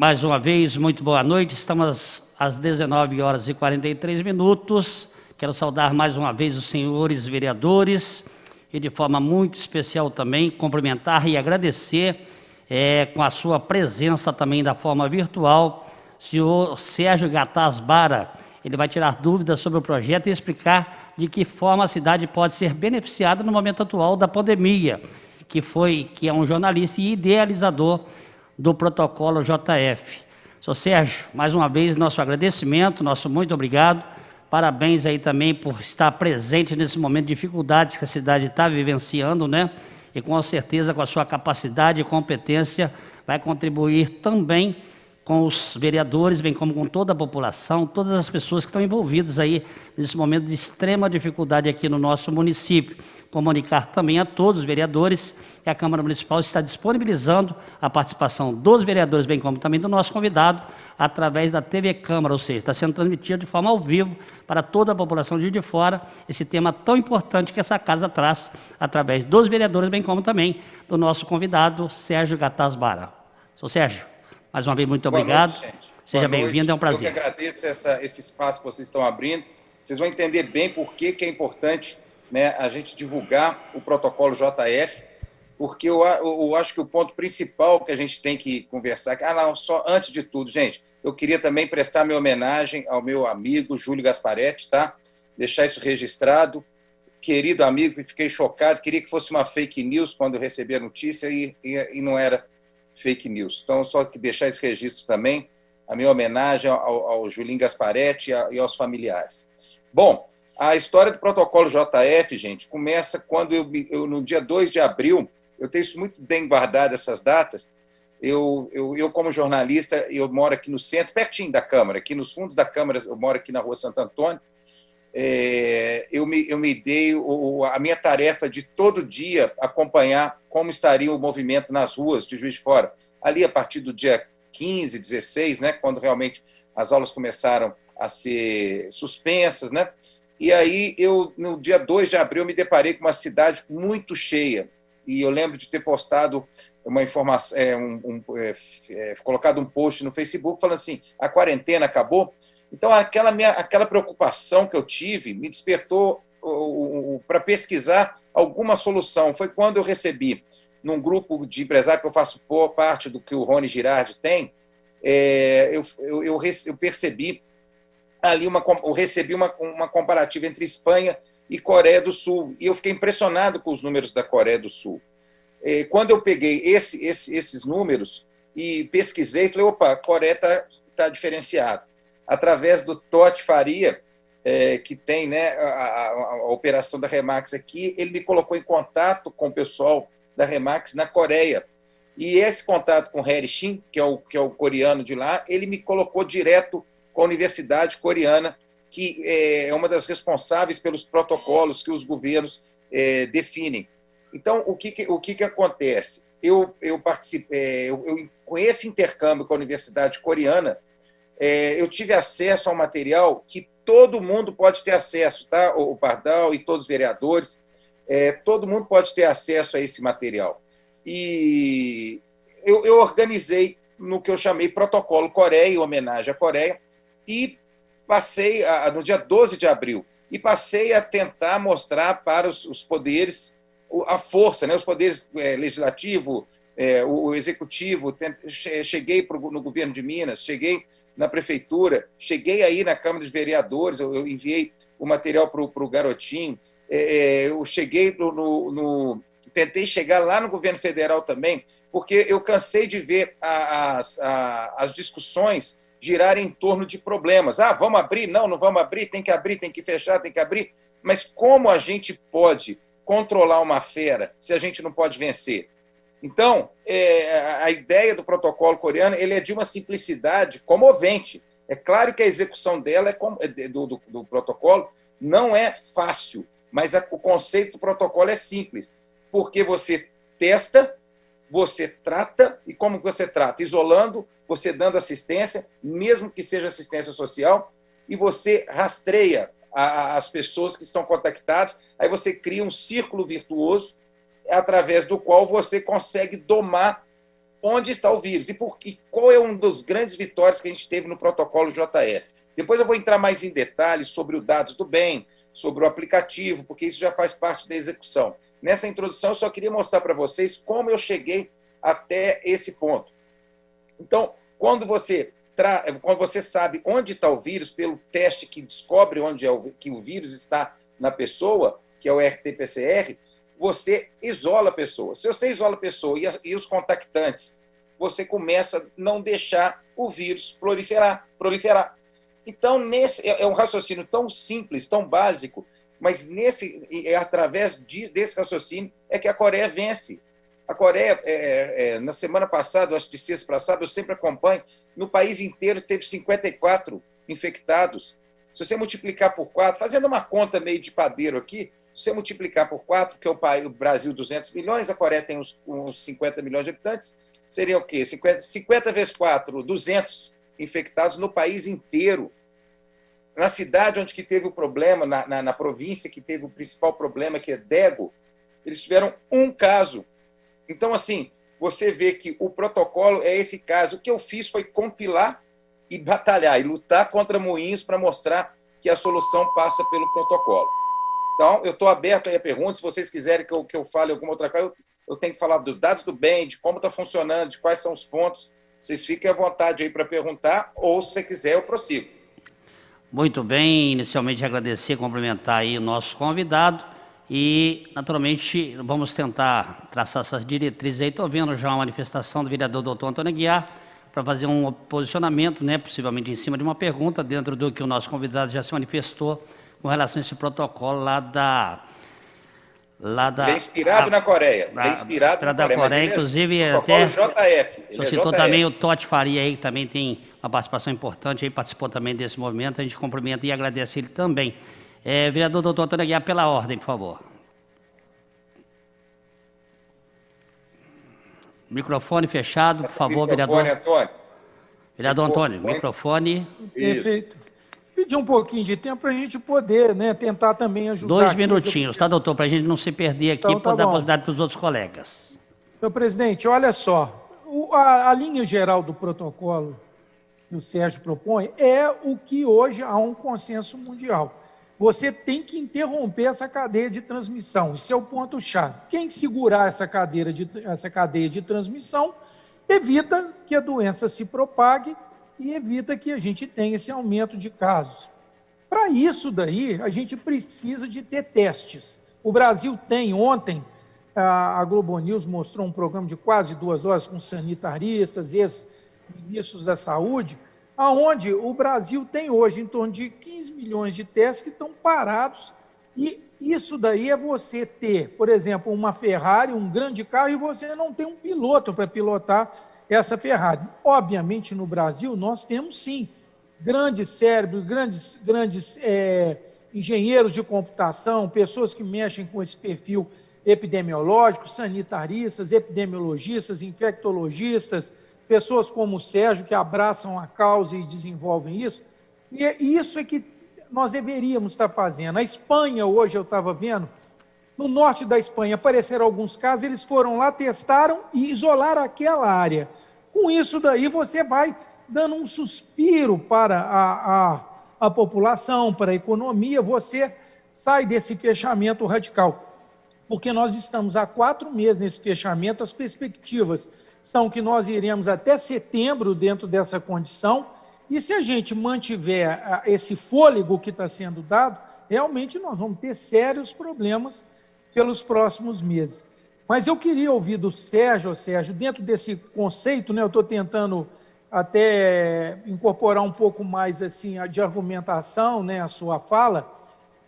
Mais uma vez, muito boa noite. Estamos às 19 horas e 43 minutos. Quero saudar mais uma vez os senhores vereadores e, de forma muito especial também, cumprimentar e agradecer com a sua presença também da forma virtual, senhor Sérgio Gataz Bara. Ele vai tirar dúvidas sobre o projeto e explicar de que forma a cidade pode ser beneficiada no momento atual da pandemia, que é um jornalista e idealizador do protocolo JF. Senhor Sérgio, mais uma vez, nosso agradecimento, nosso muito obrigado. Parabéns aí também por estar presente nesse momento de dificuldades que a cidade está vivenciando, né? E com certeza, com a sua capacidade e competência, vai contribuir também com os vereadores, bem como com toda a população, todas as pessoas que estão envolvidas aí nesse momento de extrema dificuldade aqui no nosso município. Comunicar também a todos os vereadores que a Câmara Municipal está disponibilizando a participação dos vereadores, bem como também do nosso convidado, através da TV Câmara, ou seja, está sendo transmitido de forma ao vivo para toda a população de Juiz de Fora, esse tema tão importante que essa casa traz, através dos vereadores, bem como também do nosso convidado, Sérgio Gataz Bara. Senhor Sérgio, mais uma vez, muito obrigado. Boa noite, gente. Seja bem-vindo, é um prazer. Eu que agradeço esse espaço que vocês estão abrindo. Vocês vão entender bem por que é importante, né, a gente divulgar o protocolo JF, porque eu acho que o ponto principal que a gente tem que conversar... só antes de tudo, gente, eu queria também prestar minha homenagem ao meu amigo Júlio Gasparetti, tá? Deixar isso registrado. Querido amigo, que fiquei chocado, queria que fosse uma fake news quando eu recebi a notícia e não era fake news. Então, só que deixar esse registro também, a minha homenagem ao Julinho Gasparetti e aos familiares. Bom, a história do protocolo JF, gente, começa quando no dia 2 de abril, eu tenho isso muito bem guardado, essas datas, eu como jornalista, eu moro aqui no centro, pertinho da Câmara, aqui nos fundos da Câmara, eu moro aqui na Rua Santo Antônio, eu me dei a minha tarefa de todo dia acompanhar como estaria o movimento nas ruas de Juiz de Fora. Ali, a partir do dia 15, 16, né, quando realmente as aulas começaram a ser suspensas, né? E aí, no dia 2 de abril, eu me deparei com uma cidade muito cheia. E eu lembro de ter postado uma informação, colocado um post no Facebook falando assim, a quarentena acabou? Então, aquela preocupação que eu tive me despertou para pesquisar alguma solução. Foi quando eu recebi, num grupo de empresários que eu faço parte do que o Rony Girardi tem, eu percebi ali eu recebi uma comparativa entre Espanha e Coreia do Sul, e eu fiquei impressionado com os números da Coreia do Sul. Quando eu peguei esses números e pesquisei, falei, opa, a Coreia está diferenciada. Através do Totti Faria, que tem, né, a operação da Remax aqui, ele me colocou em contato com o pessoal da Remax na Coreia. E esse contato com o Harry Shin, que é o coreano de lá, ele me colocou direto com a Universidade Coreana, que é uma das responsáveis pelos protocolos que os governos definem. Então, o que acontece? Eu participei, com esse intercâmbio com a Universidade Coreana, eu tive acesso a um material que todo mundo pode ter acesso, tá? O Pardal e todos os vereadores, todo mundo pode ter acesso a esse material. E eu organizei no que eu chamei Protocolo Coreia, em homenagem à Coreia, e passei, no dia 12 de abril, e passei a tentar mostrar para os poderes a força, né? Os poderes legislativo, o executivo, cheguei no governo de Minas, cheguei na prefeitura, cheguei aí na Câmara de Vereadores, eu enviei o material para o Garotinho, eu cheguei tentei chegar lá no governo federal também, porque eu cansei de ver as discussões girarem em torno de problemas. Vamos abrir? Não vamos abrir, tem que fechar, tem que abrir. Mas como a gente pode controlar uma fera se a gente não pode vencer? Então, a ideia do protocolo coreano ele é de uma simplicidade comovente. É claro que a execução dela do protocolo não é fácil, mas o conceito do protocolo é simples, porque você testa, você trata, e como você trata? Isolando, você dando assistência, mesmo que seja assistência social, e você rastreia as pessoas que estão contactadas, aí você cria um círculo virtuoso através do qual você consegue domar onde está o vírus e qual é um dos grandes vitórias que a gente teve no protocolo JF. Depois eu vou entrar mais em detalhes sobre os dados do bem, sobre o aplicativo, porque isso já faz parte da execução. Nessa introdução, eu só queria mostrar para vocês como eu cheguei até esse ponto. Então, quando você sabe onde está o vírus, pelo teste que descobre onde que o vírus está na pessoa, que é o RT-PCR, você isola a pessoa. Se você isola a pessoa e os contactantes, você começa a não deixar o vírus proliferar. Então, é um raciocínio tão simples, tão básico, mas através desse raciocínio é que a Coreia vence. A Coreia, na semana passada, acho que de sexta para sábado, eu sempre acompanho, no país inteiro teve 54 infectados. Se você multiplicar por 4, fazendo uma conta meio de padeiro aqui, se você multiplicar por 4, que é o Brasil 200 milhões, a Coreia tem uns 50 milhões de habitantes, seria o quê? 50 vezes 4, 200 infectados no país inteiro. Na cidade onde que teve o problema, na província que teve o principal problema, que é Daegu, eles tiveram um caso. Então, assim, você vê que o protocolo é eficaz. O que eu fiz foi compilar e batalhar, e lutar contra moinhos para mostrar que a solução passa pelo protocolo. Então, eu estou aberto aí a perguntas. Se vocês quiserem que eu fale alguma outra coisa, eu tenho que falar dos dados do bem, de como está funcionando, de quais são os pontos. Vocês fiquem à vontade aí para perguntar, ou se você quiser, eu prossigo. Muito bem, inicialmente agradecer e cumprimentar aí o nosso convidado e, naturalmente, vamos tentar traçar essas diretrizes aí. Estou vendo já uma manifestação do vereador doutor Antônio Aguiar para fazer um posicionamento, né, possivelmente em cima de uma pergunta, dentro do que o nosso convidado já se manifestou com relação a esse protocolo lá da... Ele é inspirado na Coreia. Ele é inspirado na Coreia, inclusive até JF. Citou também o Totti Faria aí, que também tem uma participação importante, aí participou também desse movimento. A gente cumprimenta e agradece ele também. Vereador doutor Antônio Aguiar, pela ordem, por favor. Microfone fechado, por favor, vereador. Antônio. Vereador Antônio, microfone. Perfeito. Pedir um pouquinho de tempo para a gente poder, né, tentar também ajudar. 2 minutinhos, tá, doutor? Para a gente não se perder aqui, Então, para dar bom. oportunidade para os outros colegas. Senhor presidente, olha só, a linha geral do protocolo que o Sérgio propõe é o que hoje há um consenso mundial. Você tem que interromper essa cadeia de transmissão, isso é o ponto-chave. Quem segurar essa cadeia de transmissão evita que a doença se propague e evita que a gente tenha esse aumento de casos. Para isso daí, a gente precisa de ter testes. O Brasil tem, ontem, a Globo News mostrou um programa de quase 2 horas com sanitaristas, ex-ministros da saúde, aonde o Brasil tem hoje em torno de 15 milhões de testes que estão parados, e isso daí é você ter, por exemplo, uma Ferrari, um grande carro, e você não tem um piloto para pilotar essa Ferrari. Obviamente, no Brasil, nós temos, sim, grandes cérebros, grandes engenheiros de computação, pessoas que mexem com esse perfil epidemiológico, sanitaristas, epidemiologistas, infectologistas, pessoas como o Sérgio, que abraçam a causa e desenvolvem isso. E isso é que nós deveríamos estar fazendo. A Espanha, hoje eu estava vendo, no norte da Espanha apareceram alguns casos, eles foram lá, testaram e isolaram aquela área. Com isso daí, você vai dando um suspiro para a população, para a economia, você sai desse fechamento radical. Porque nós estamos há 4 meses nesse fechamento, as perspectivas são que nós iremos até setembro dentro dessa condição, e se a gente mantiver esse fôlego que está sendo dado, realmente nós vamos ter sérios problemas pelos próximos meses. Mas eu queria ouvir do Sérgio, dentro desse conceito, né, eu estou tentando até incorporar um pouco mais assim, de argumentação, né, a sua fala.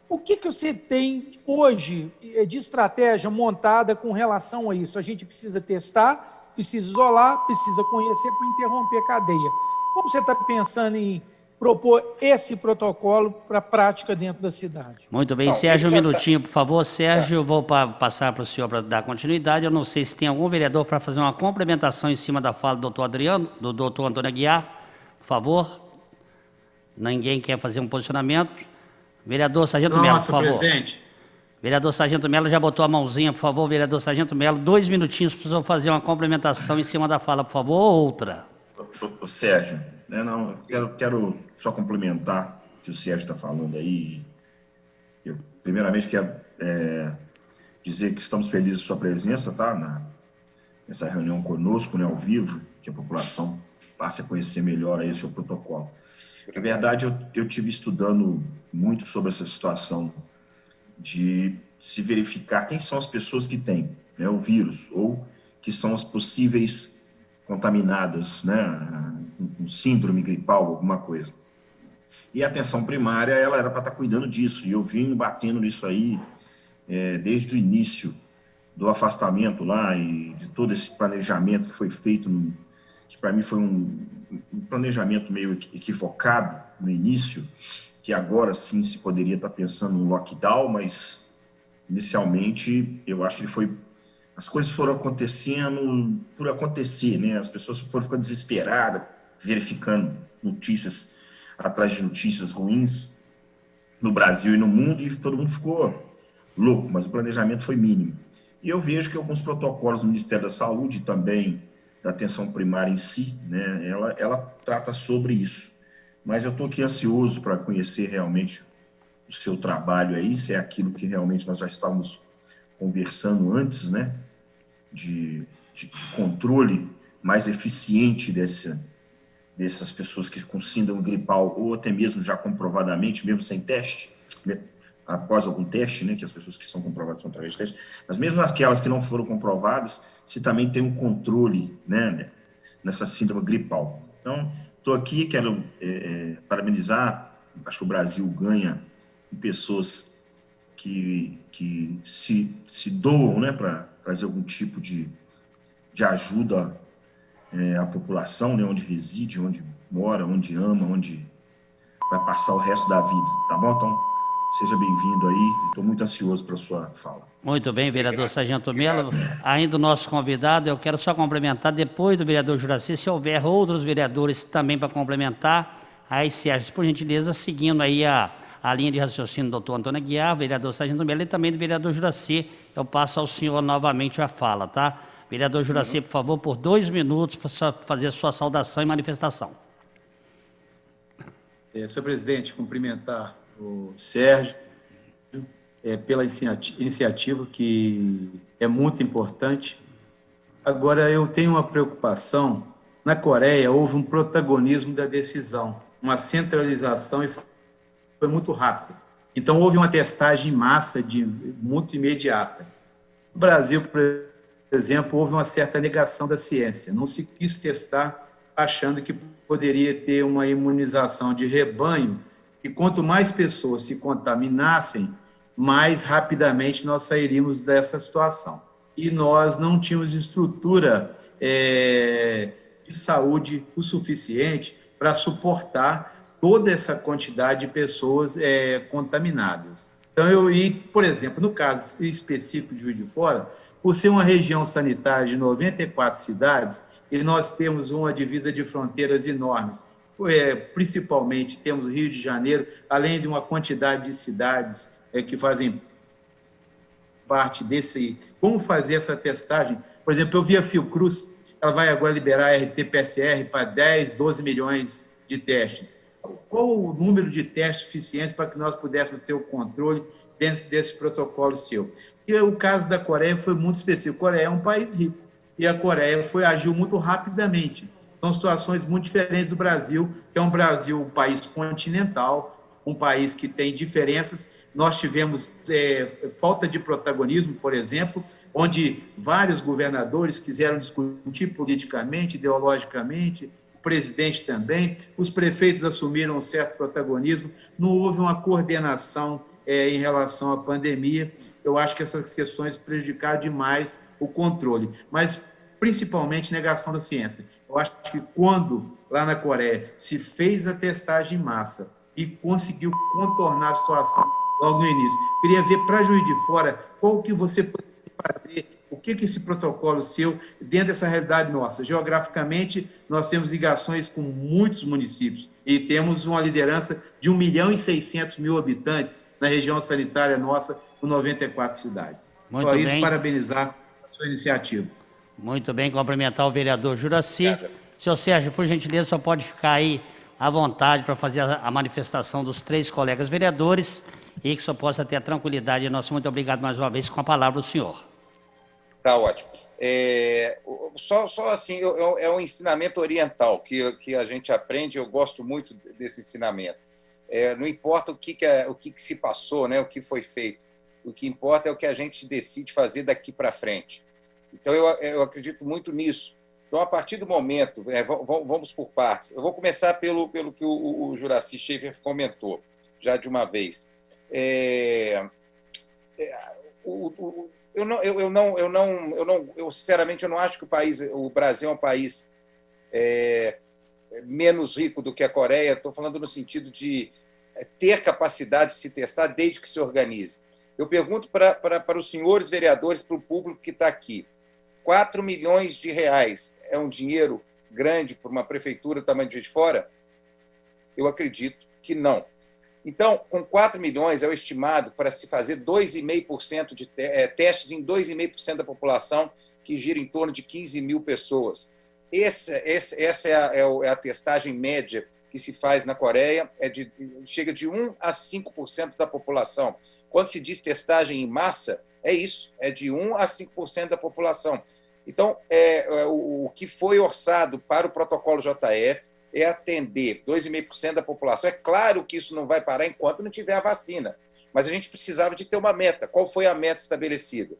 O que você tem hoje de estratégia montada com relação a isso? A gente precisa testar, precisa isolar, precisa conhecer para interromper a cadeia. Como você está pensando em propor esse protocolo para a prática dentro da cidade? Muito bem, Sérgio, um minutinho, por favor. Sérgio, eu vou passar para o senhor para dar continuidade. Eu não sei se tem algum vereador para fazer uma complementação em cima da fala do doutor Adriano, do doutor Antônio Aguiar, por favor. Ninguém quer fazer um posicionamento. Vereador Sargento Melo, por favor. Presidente. Vereador Sargento Melo já botou a mãozinha, por favor, vereador Sargento Melo. 2 minutinhos para o senhor fazer uma complementação em cima da fala, por favor, ou outra. Ô, Sérgio, não, quero só complementar o que o Sérgio está falando aí. Eu, primeiramente, quero dizer que estamos felizes com a sua presença, tá? Nessa reunião conosco, né, ao vivo, que a população passe a conhecer melhor aí o seu protocolo. Na verdade, eu tive estudando muito sobre essa situação de se verificar quem são as pessoas que têm, né, o vírus, ou que são as possíveis contaminadas, né, com síndrome gripal, alguma coisa. E a atenção primária, ela era para estar cuidando disso, e eu vim batendo nisso aí desde o início do afastamento lá e de todo esse planejamento que foi feito, que para mim foi um planejamento meio equivocado no início, que agora sim se poderia estar pensando no lockdown, mas inicialmente eu acho que as coisas foram acontecendo por acontecer, né? As pessoas foram ficando desesperadas, verificando notícias atrás de notícias ruins no Brasil e no mundo, e todo mundo ficou louco, mas o planejamento foi mínimo. E eu vejo que alguns protocolos do Ministério da Saúde, também da atenção primária em si, né, ela trata sobre isso. Mas eu estou aqui ansioso para conhecer realmente o seu trabalho aí, se é aquilo que realmente nós já estávamos conversando antes, né, de controle mais eficiente dessas pessoas que com síndrome gripal, ou até mesmo já comprovadamente, mesmo sem teste, né, após algum teste, né, que as pessoas que são comprovadas são através de teste, mas mesmo aquelas que não foram comprovadas, se também tem um controle, né, nessa síndrome gripal. Então, estou aqui, quero parabenizar, acho que o Brasil ganha em pessoas que se doam, né, para trazer algum tipo de ajuda à população, né, onde reside, onde mora, onde ama, onde vai passar o resto da vida, tá bom? Então, seja bem-vindo aí, estou muito ansioso para a sua fala. Muito bem, vereador Sargento Melo. Ainda o nosso convidado, eu quero só complementar, depois do vereador Juraci, se houver outros vereadores também para complementar, aí, Sérgio, por gentileza, seguindo aí a linha de raciocínio do doutor Antônio Aguiar, vereador Sargento Melo e também do vereador Juraci, eu passo ao senhor novamente a fala, tá? Vereador Juraci, por favor, por 2 minutos para fazer a sua saudação e manifestação. Senhor presidente, cumprimentar o Sérgio pela iniciativa, que é muito importante. Agora, eu tenho uma preocupação. Na Coreia, houve um protagonismo da decisão, uma centralização, e foi muito rápido. Então, houve uma testagem em massa muito imediata. No Brasil, por exemplo, houve uma certa negação da ciência. Não se quis testar, achando que poderia ter uma imunização de rebanho, e quanto mais pessoas se contaminassem, mais rapidamente nós sairíamos dessa situação. E nós não tínhamos estrutura de saúde o suficiente para suportar toda essa quantidade de pessoas contaminadas. Então, por exemplo, no caso específico de Juiz de Fora, por ser uma região sanitária de 94 cidades, e nós temos uma divisa de fronteiras enormes, principalmente temos o Rio de Janeiro, além de uma quantidade de cidades que fazem parte desse... Como fazer essa testagem? Por exemplo, eu vi a Fiocruz, ela vai agora liberar RT-PCR para 10, 12 milhões de testes. Qual o número de testes suficientes para que nós pudéssemos ter o controle dentro desse protocolo seu? E o caso da Coreia foi muito específico. A Coreia é um país rico, e a Coreia agiu muito rapidamente. São situações muito diferentes do Brasil, que é um país continental, um país que tem diferenças. Nós tivemos falta de protagonismo, por exemplo, onde vários governadores quiseram discutir politicamente, ideologicamente, o presidente também, os prefeitos assumiram um certo protagonismo, não houve uma coordenação em relação à pandemia. Eu acho que essas questões prejudicaram demais o controle, mas principalmente negação da ciência. Eu acho que quando, lá na Coreia, se fez a testagem em massa e conseguiu contornar a situação logo no início, queria ver para Juiz de Fora qual que você pode fazer, o que esse protocolo seu, dentro dessa realidade nossa. Geograficamente, nós temos ligações com muitos municípios e temos uma liderança de 1.600.000 habitantes na região sanitária nossa, com 94 cidades. Muito Só isso, bem. parabenizar a sua iniciativa. Muito bem, cumprimentar o vereador Juraci. Senhor Sérgio, por gentileza, só pode ficar aí à vontade para fazer a manifestação dos 3 colegas vereadores e que só possa ter a tranquilidade. Nosso muito obrigado mais uma vez. Com a palavra o senhor. Tá ótimo. Só assim, é um ensinamento oriental que a gente aprende, eu gosto muito desse ensinamento. Não importa o que se passou, né, o que foi feito, o que importa é o que a gente decide fazer daqui para frente. Então, eu acredito muito nisso. Então, a partir do momento, vamos por partes. Eu vou começar pelo que o Juraci Schaefer comentou, já de uma vez. Eu sinceramente, eu não acho que o Brasil é um país menos rico do que a Coreia. Estou falando no sentido de ter capacidade de se testar desde que se organize. Eu pergunto para os senhores vereadores, para o público que está aqui, 4 milhões de reais é um dinheiro grande para uma prefeitura do tamanho de Juiz de Fora? Eu acredito que não. Então, com 4 milhões é o estimado para se fazer 2,5% de testes em 2,5% da população, que gira em torno de 15 mil pessoas. Essa é a testagem média que se faz na Coreia, chega de 1 a 5% da população. Quando se diz testagem em massa, é isso, é de 1 a 5% da população. Então, o que foi orçado para o protocolo JF é atender 2,5% da população. É claro que isso não vai parar enquanto não tiver a vacina, mas a gente precisava de ter uma meta. Qual foi a meta estabelecida?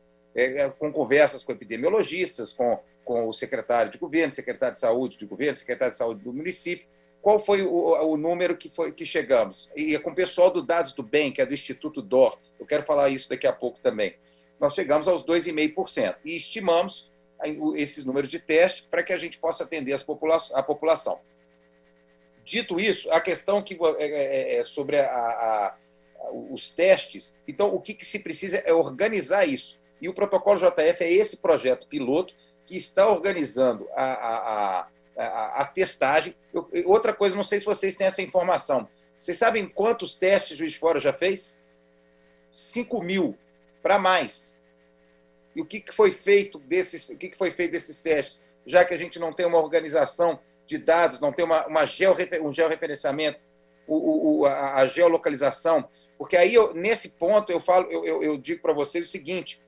Com conversas com epidemiologistas, com o secretário de governo, secretário de saúde de governo, secretário de saúde do município. Qual foi o número que chegamos? E com o pessoal do Dados do Bem, que é do Instituto DOR, eu quero falar isso daqui a pouco também. Nós chegamos aos 2,5% e estimamos esses números de testes para que a gente possa atender a população. Dito isso, a questão sobre os testes, então o que se precisa é organizar isso. E o protocolo JF é esse projeto piloto que está organizando a testagem. Outra coisa, não sei se vocês têm essa informação. Vocês sabem quantos testes Juiz de Fora já fez? 5 mil, para mais. E o que foi feito desses testes? Já que a gente não tem uma organização de dados, não tem um georreferenciamento, a geolocalização, porque aí, nesse ponto, eu digo para vocês o seguinte,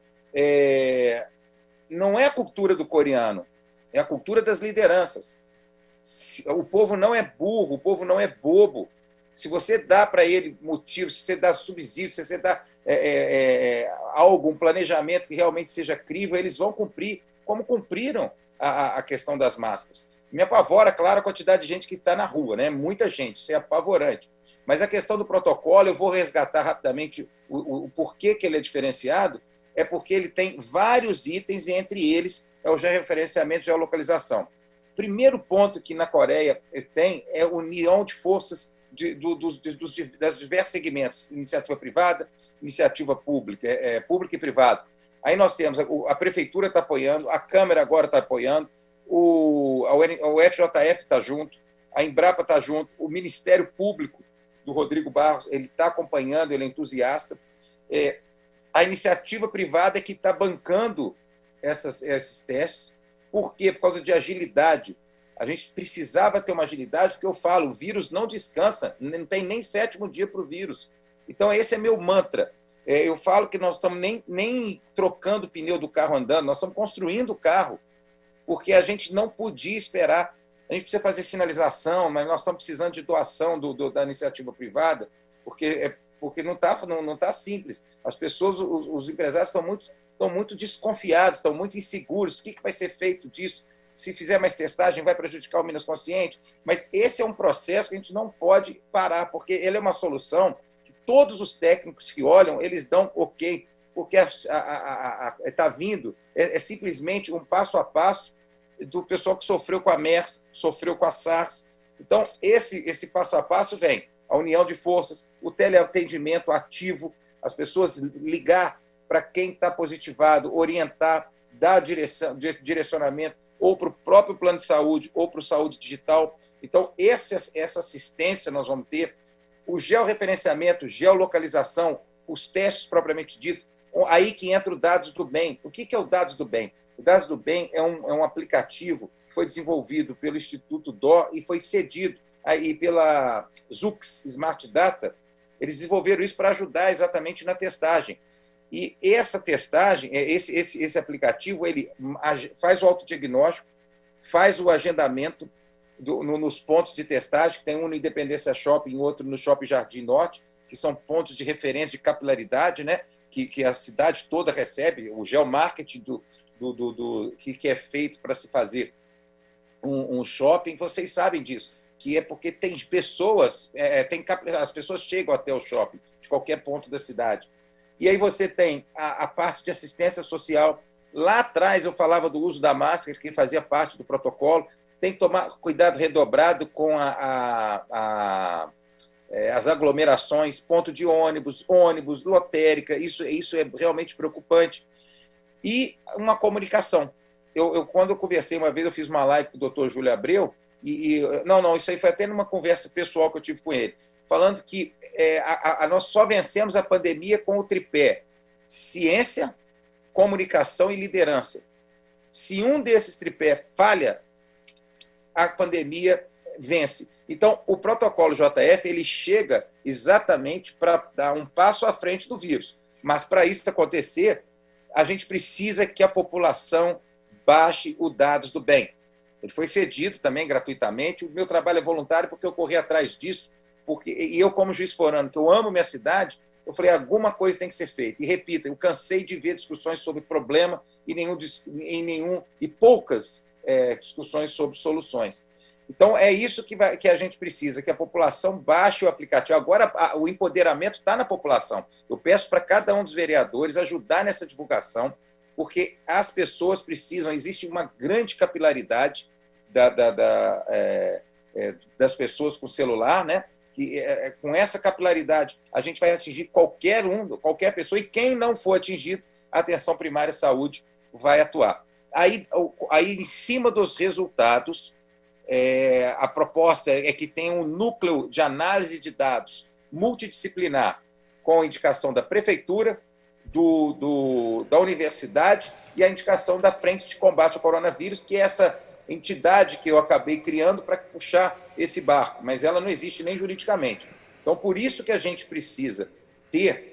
não é a cultura do coreano, é a cultura das lideranças. O povo não é burro, o povo não é bobo. Se você dá para ele motivos, se você dá subsídios, se você dá um planejamento que realmente seja crível, eles vão cumprir, como cumpriram a questão das máscaras. Me apavora, claro, a quantidade de gente que está na rua, né? Muita gente, isso é apavorante. Mas a questão do protocolo, eu vou resgatar rapidamente o porquê que ele é diferenciado, é porque ele tem vários itens, e entre eles é o georreferenciamento e geolocalização. Primeiro ponto que na Coreia tem é a união de forças das diversos segmentos, iniciativa privada, iniciativa pública, pública e privada. Aí nós temos, a prefeitura está apoiando, a Câmara agora está apoiando, o FJF está junto, a Embrapa está junto, o Ministério Público do Rodrigo Barros, ele está acompanhando, ele é entusiasta. A iniciativa privada é que está bancando esses testes. Por quê? Por causa de agilidade. A gente precisava ter uma agilidade, porque eu falo, o vírus não descansa, não tem nem 7º dia para o vírus. Então, esse é meu mantra. Eu falo que nós estamos nem trocando o pneu do carro andando, nós estamos construindo o carro, porque a gente não podia esperar. A gente precisa fazer sinalização, mas nós estamos precisando de doação da iniciativa privada, porque não tá simples. As pessoas, os empresários estão muito desconfiados, estão muito inseguros. O que vai ser feito disso? Se fizer mais testagem, vai prejudicar o Minas Consciente? Mas esse é um processo que a gente não pode parar, porque ele é uma solução que todos os técnicos que olham, eles dão ok, porque está vindo, simplesmente um passo a passo do pessoal que sofreu com a MERS, sofreu com a SARS. Então, esse passo a passo vem a união de forças, o teleatendimento ativo, as pessoas ligar para quem está positivado, orientar, dar direcionamento, ou para o próprio plano de saúde, ou para o saúde digital. Então, essa assistência nós vamos ter, o georreferenciamento, geolocalização, os testes propriamente dito, aí que entra o Dados do Bem. O que é o Dados do Bem? O Dados do Bem é um aplicativo que foi desenvolvido pelo Instituto DO e foi cedido aí pela Zux Smart Data. Eles desenvolveram isso para ajudar exatamente na testagem. E essa testagem, esse aplicativo, ele faz o autodiagnóstico, faz o agendamento nos pontos de testagem, que tem um no Independência Shopping e outro no Shopping Jardim Norte, que são pontos de referência de capilaridade, né? que a cidade toda recebe, o geomarketing que é feito para se fazer um shopping, vocês sabem disso, que é porque tem pessoas, as pessoas chegam até o shopping, de qualquer ponto da cidade. E aí você tem a parte de assistência social. Lá atrás eu falava do uso da máscara, que fazia parte do protocolo. Tem que tomar cuidado redobrado com as aglomerações, ponto de ônibus, lotérica, isso é realmente preocupante. E uma comunicação. Quando eu conversei uma vez, eu fiz uma live com o doutor Júlio Abreu, não, isso aí foi até numa conversa pessoal que eu tive com ele, falando que nós só vencemos a pandemia com o tripé ciência, comunicação e liderança. Se um desses tripé falha, a pandemia vence. Então, o protocolo JF ele chega exatamente para dar um passo à frente do vírus. Mas, para isso acontecer, a gente precisa que a população baixe os dados do bem. Ele foi cedido também gratuitamente. O meu trabalho é voluntário porque eu corri atrás disso. E eu, como juiz forano, que eu amo minha cidade, eu falei, alguma coisa tem que ser feita. E repito, eu cansei de ver discussões sobre problema e poucas discussões sobre soluções. Então, é isso que a gente precisa, que a população baixe o aplicativo. Agora, o empoderamento está na população. Eu peço para cada um dos vereadores ajudar nessa divulgação, porque as pessoas precisam, existe uma grande capilaridade das pessoas com celular, né? Que, com essa capilaridade, a gente vai atingir qualquer pessoa, e quem não for atingido, a atenção primária à saúde vai atuar. Aí em cima dos resultados, a proposta é que tenha um núcleo de análise de dados multidisciplinar, com a indicação da prefeitura, da universidade e a indicação da Frente de Combate ao Coronavírus, que é essa entidade que eu acabei criando para puxar esse barco, mas ela não existe nem juridicamente. Então, por isso que a gente precisa ter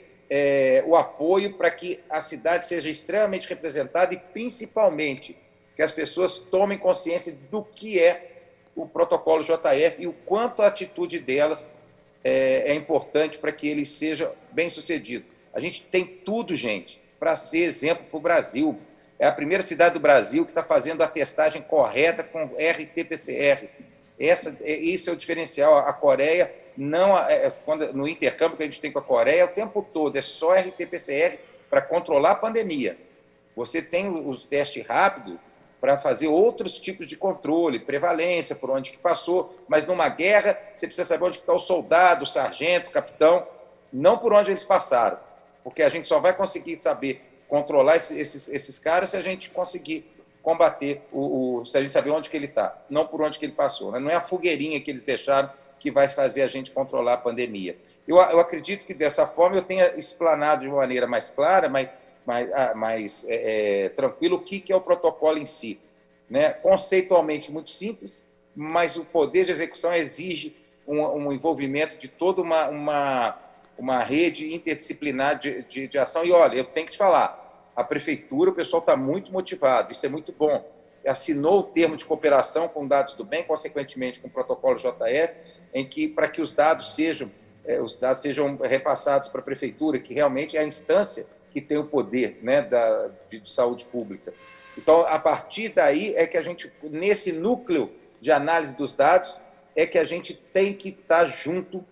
o apoio para que a cidade seja extremamente representada e, principalmente, que as pessoas tomem consciência do que é o protocolo JF e o quanto a atitude delas é importante para que ele seja bem-sucedido. A gente tem tudo, gente, para ser exemplo para o Brasil. É a primeira cidade do Brasil que está fazendo a testagem correta com RT-PCR. Isso é o diferencial. A Coreia, no intercâmbio que a gente tem com a Coreia, o tempo todo é só RT-PCR para controlar a pandemia. Você tem os testes rápidos para fazer outros tipos de controle, prevalência, por onde que passou, mas numa guerra você precisa saber onde está o soldado, o sargento, o capitão, não por onde eles passaram, porque a gente só vai conseguir saber controlar esses caras se a gente conseguir combater, se a gente saber onde que ele está, não por onde que ele passou. Né? Não é a fogueirinha que eles deixaram que vai fazer a gente controlar a pandemia. Eu acredito que dessa forma eu tenha explanado de uma maneira mais clara, mais tranquilo, o que é o protocolo em si. Né? Conceitualmente muito simples, mas o poder de execução exige um envolvimento de toda uma rede interdisciplinar de ação. E, olha, eu tenho que te falar, a prefeitura, o pessoal está muito motivado, isso é muito bom. Assinou o termo de cooperação com dados do bem, consequentemente com o protocolo JF, em que, para que os dados sejam repassados para a prefeitura, que realmente é a instância que tem o poder, né, de saúde pública. Então, a partir daí é que a gente, nesse núcleo de análise dos dados, é que a gente tem que estar junto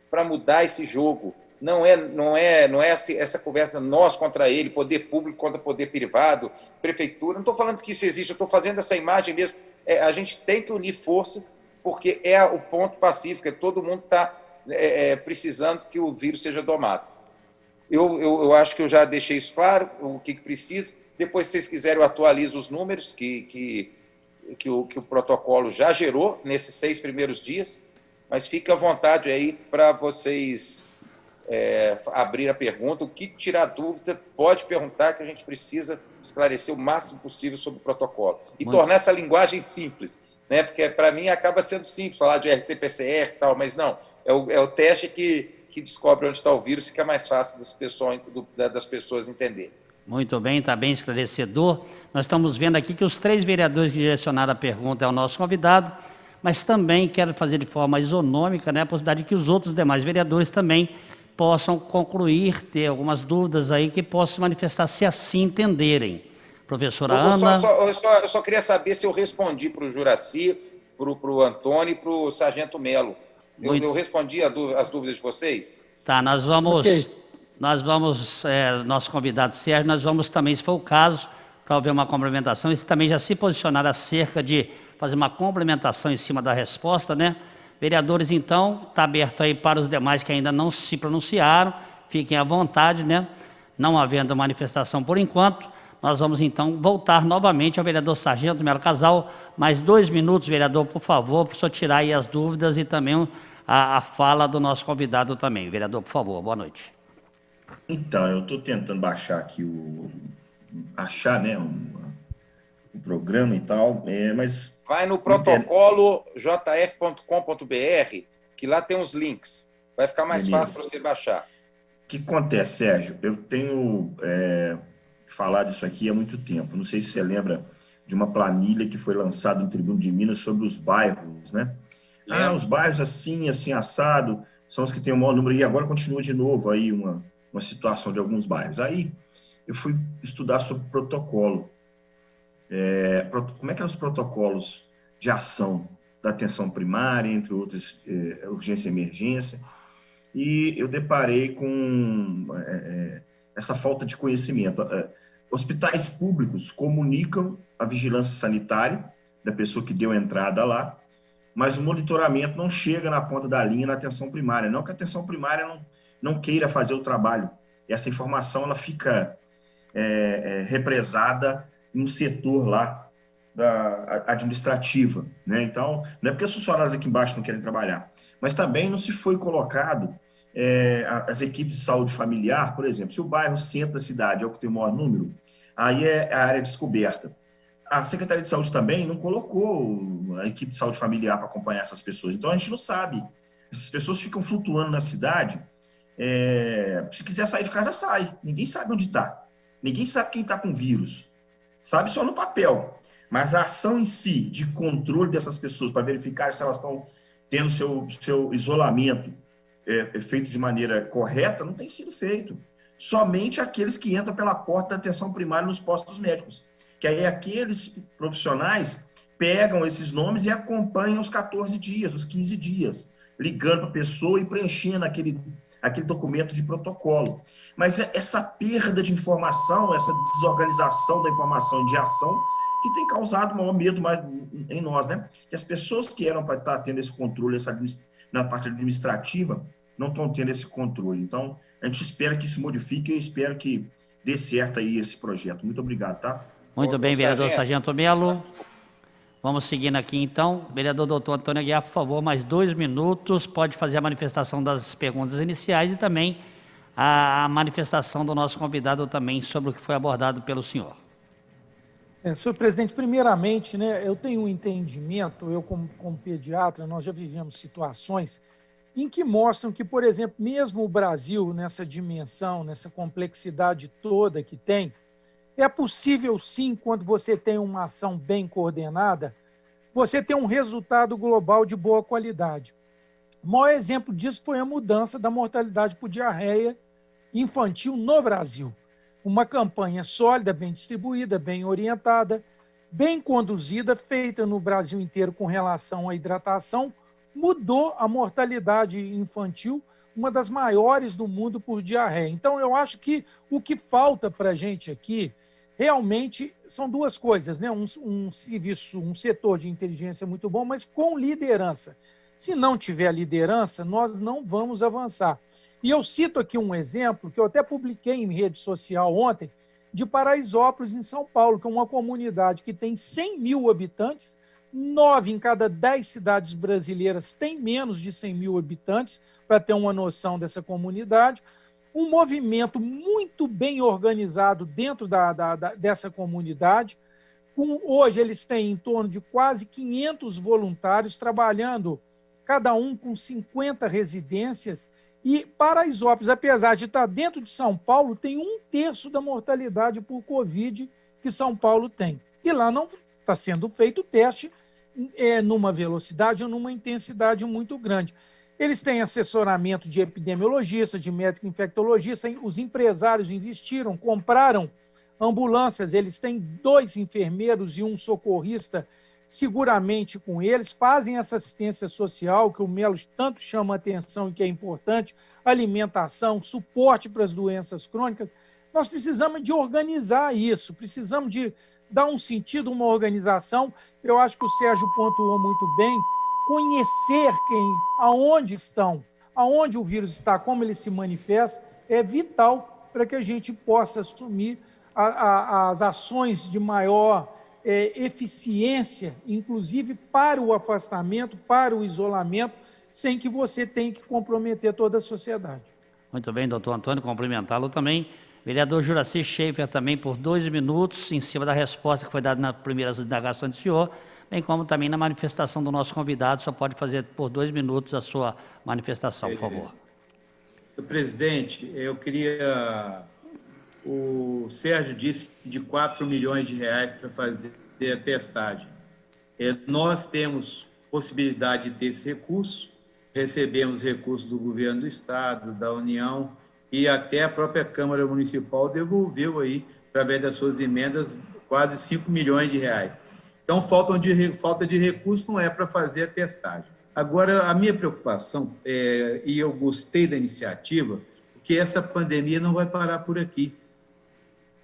para mudar esse jogo. Não é essa conversa nós contra ele, poder público contra poder privado, prefeitura. Não estou falando que isso existe, eu estou fazendo essa imagem mesmo. A gente tem que unir força, porque é o ponto pacífico, todo mundo está precisando que o vírus seja domado. Eu acho que eu já deixei isso claro, o que precisa. Depois, se vocês quiserem, eu atualizo os números que o protocolo já gerou nesses 6 primeiros dias, mas fique à vontade aí para vocês abrir a pergunta. O que tirar dúvida, pode perguntar, que a gente precisa esclarecer o máximo possível sobre o protocolo. E tornar essa linguagem simples, né? Porque, para mim, acaba sendo simples falar de RT-PCR e tal, mas não, é o teste que descobre onde está o vírus, fica mais fácil das pessoas entenderem. Muito bem, está bem esclarecedor. Nós estamos vendo aqui que os 3 vereadores que direcionaram a pergunta é o nosso convidado, mas também quero fazer de forma isonômica, né, a possibilidade de que os outros demais vereadores também possam concluir, ter algumas dúvidas aí que possam se manifestar, se assim entenderem. Professora Ana... Eu só queria saber se eu respondi para o Juraci, para o Antônio e para o Sargento Melo. Eu respondi as dúvidas de vocês? Tá, nós vamos, nosso convidado Sérgio, nós vamos também, se for o caso, para haver uma complementação, e também já se posicionar acerca de fazer uma complementação em cima da resposta, né? Vereadores, então, está aberto aí para os demais que ainda não se pronunciaram, fiquem à vontade, né? Não havendo manifestação por enquanto, nós vamos então voltar novamente ao vereador Sargento Melo Casal. Mais 2 minutos, vereador, por favor, para o senhor tirar aí as dúvidas e também a fala do nosso convidado também. Vereador, por favor, boa noite. Então, eu estou tentando baixar aqui achar, né, o programa e tal, mas... Vai no protocolo jf.com.br, que lá tem os links. Vai ficar mais fácil para você baixar. O que acontece, Sérgio? Eu tenho falado isso aqui há muito tempo. Não sei se você lembra de uma planilha que foi lançada no Tribuno de Minas sobre os bairros, né? Os bairros assim, assado, são os que têm o maior número, e agora continua de novo aí uma situação de alguns bairros. Aí eu fui estudar sobre protocolo. Como é que eram os protocolos de ação da atenção primária, entre outras, urgência e emergência, e eu deparei com essa falta de conhecimento. Hospitais públicos comunicam a vigilância sanitária da pessoa que deu a entrada lá, mas o monitoramento não chega na ponta da linha na atenção primária. Não que a atenção primária não queira fazer o trabalho. Essa informação ela fica represada em um setor lá da administrativa, né? Então, não é porque os funcionários aqui embaixo não querem trabalhar, mas também não se foi colocado as equipes de saúde familiar, por exemplo, se o bairro centro da cidade é o que tem o maior número, aí é a área descoberta. A Secretaria de Saúde também não colocou a equipe de saúde familiar para acompanhar essas pessoas, então a gente não sabe. Essas pessoas ficam flutuando na cidade, se quiser sair de casa, sai. Ninguém sabe onde está. Ninguém sabe quem está com vírus. Sabe só no papel. Mas a ação em si, de controle dessas pessoas, para verificar se elas estão tendo seu isolamento feito de maneira correta, não tem sido feito. Somente aqueles que entram pela porta da atenção primária nos postos médicos. Que aí aqueles profissionais pegam esses nomes e acompanham os 14 dias, os 15 dias, ligando para a pessoa e preenchendo aquele documento de protocolo. Mas essa perda de informação, essa desorganização da informação e de ação, que tem causado o maior medo em nós, né? Que as pessoas que eram para estar tendo esse controle, na parte administrativa, não estão tendo esse controle. Então, a gente espera que isso modifique e espero que dê certo aí esse projeto. Muito obrigado, tá? Muito bem, vereador Sargento Melo. Vamos seguindo aqui, então. Vereador doutor Antônio Aguiar, por favor, mais 2 minutos. Pode fazer a manifestação das perguntas iniciais e também a manifestação do nosso convidado também sobre o que foi abordado pelo senhor. Senhor presidente, primeiramente, né, eu tenho um entendimento, eu como pediatra, nós já vivemos situações em que mostram que, por exemplo, mesmo o Brasil, nessa dimensão, nessa complexidade toda que tem, é possível sim, quando você tem uma ação bem coordenada, você ter um resultado global de boa qualidade. O maior exemplo disso foi a mudança da mortalidade por diarreia infantil no Brasil. Uma campanha sólida, bem distribuída, bem orientada, bem conduzida, feita no Brasil inteiro com relação à hidratação, mudou a mortalidade infantil, uma das maiores do mundo por diarreia. Então, eu acho que o que falta para a gente aqui, realmente, são 2 coisas, né? Um serviço, um setor de inteligência muito bom, mas com liderança. Se não tiver liderança, nós não vamos avançar. E eu cito aqui um exemplo que eu até publiquei em rede social ontem, de Paraisópolis, em São Paulo, que é uma comunidade que tem 100 mil habitantes, 9 em cada 10 cidades brasileiras têm menos de 100 mil habitantes, para ter uma noção dessa comunidade. Um movimento muito bem organizado dentro dessa comunidade. Hoje eles têm em torno de quase 500 voluntários trabalhando, cada um com 50 residências. E Paraisópolis, apesar de estar dentro de São Paulo, tem 1/3 da mortalidade por Covid que São Paulo tem. E lá não está sendo feito o teste numa velocidade ou numa intensidade muito grande. Eles têm assessoramento de epidemiologista, de médico infectologista, os empresários investiram, compraram ambulâncias, eles têm 2 enfermeiros e um socorrista seguramente com eles, fazem essa assistência social que o Melo tanto chama a atenção e que é importante, alimentação, suporte para as doenças crônicas. Nós precisamos de organizar isso, precisamos de dar um sentido, uma organização. Eu acho que o Sérgio pontuou muito bem, conhecer aonde estão, aonde o vírus está, como ele se manifesta, é vital para que a gente possa assumir as ações de maior eficiência, inclusive para o afastamento, para o isolamento, sem que você tenha que comprometer toda a sociedade. Muito bem, doutor Antônio, cumprimentá-lo também. Vereador Juraci Schaefer também por 2 minutos, em cima da resposta que foi dada na primeira indagação do senhor, bem como também na manifestação do nosso convidado. Só pode fazer por 2 minutos a sua manifestação, por favor. Presidente, eu queria... O Sérgio disse de 4 milhões de reais para fazer a testagem. Nós temos possibilidade de ter esse recurso, recebemos recursos do governo do Estado, da União, e até a própria Câmara Municipal devolveu aí, através das suas emendas, quase 5 milhões de reais. Então, falta de recurso não é para fazer a testagem. Agora, a minha preocupação, e eu gostei da iniciativa, porque essa pandemia não vai parar por aqui.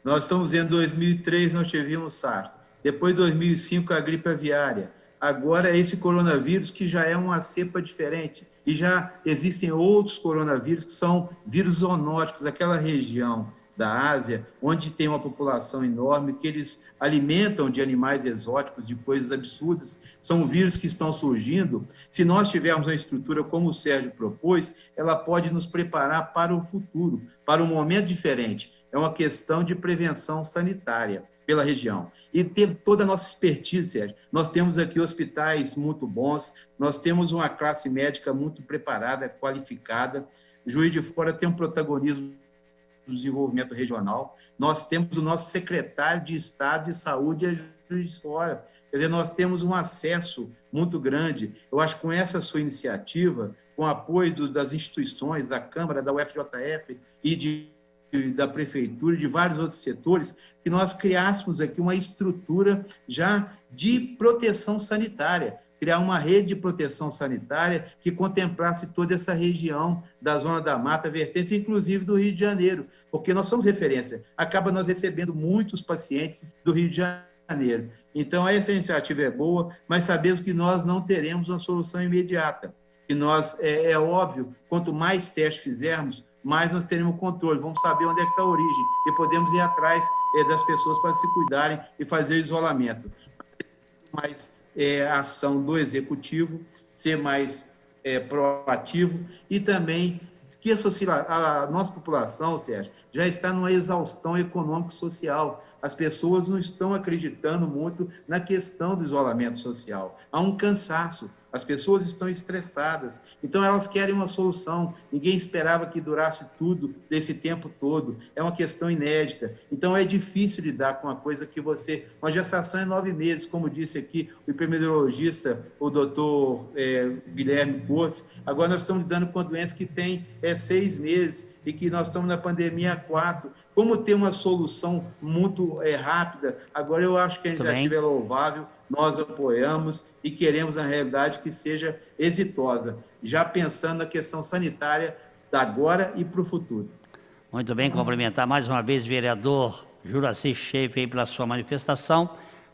Nós estamos em 2003, nós tivemos SARS. Depois, 2005, a gripe aviária. Agora, esse coronavírus, que já é uma cepa diferente. E já existem outros coronavírus que são vírus zoonóticos, aquela região da Ásia, onde tem uma população enorme, que eles alimentam de animais exóticos, de coisas absurdas. São vírus que estão surgindo. Se nós tivermos uma estrutura como o Sérgio propôs, ela pode nos preparar para o futuro, para um momento diferente. É uma questão de prevenção sanitária pela região. E ter toda a nossa expertise, Sérgio. Nós temos aqui hospitais muito bons, nós temos uma classe médica muito preparada, qualificada. Juiz de Fora tem um protagonismo do desenvolvimento regional. Nós temos o nosso secretário de Estado de Saúde, a Juiz de Fora. Quer dizer, nós temos um acesso muito grande. Eu acho que com essa sua iniciativa, com o apoio das instituições, da Câmara, da UFJF e da Prefeitura, de vários outros setores, que nós criássemos aqui uma estrutura já de proteção sanitária, criar uma rede de proteção sanitária que contemplasse toda essa região da Zona da Mata Vertente, inclusive do Rio de Janeiro, porque nós somos referência. Acaba nós recebendo muitos pacientes do Rio de Janeiro. Então, essa iniciativa é boa, mas sabemos que nós não teremos uma solução imediata. E nós, é óbvio, quanto mais testes fizermos, mais nós teremos controle, vamos saber onde é que está a origem e podemos ir atrás das pessoas para se cuidarem e fazer o isolamento. Mais ação do Executivo, ser mais proativo e também que a nossa população, Sérgio, já está numa exaustão econômico-social. As pessoas não estão acreditando muito na questão do isolamento social. Há um cansaço. As pessoas estão estressadas, então elas querem uma solução. Ninguém esperava que durasse tudo desse tempo todo. É uma questão inédita. Então é difícil lidar com uma coisa que uma gestação é 9 meses, como disse aqui o epidemiologista, o doutor Guilherme Cortes. Agora nós estamos lidando com uma doença que tem 6 meses e que nós estamos na pandemia há 4. Como ter uma solução muito rápida? Agora eu acho que a iniciativa é louvável, nós apoiamos e queremos, na realidade, que seja exitosa, já pensando na questão sanitária da agora e para o futuro. Muito bem, cumprimentar mais uma vez o vereador Juraci Schaefer pela sua manifestação.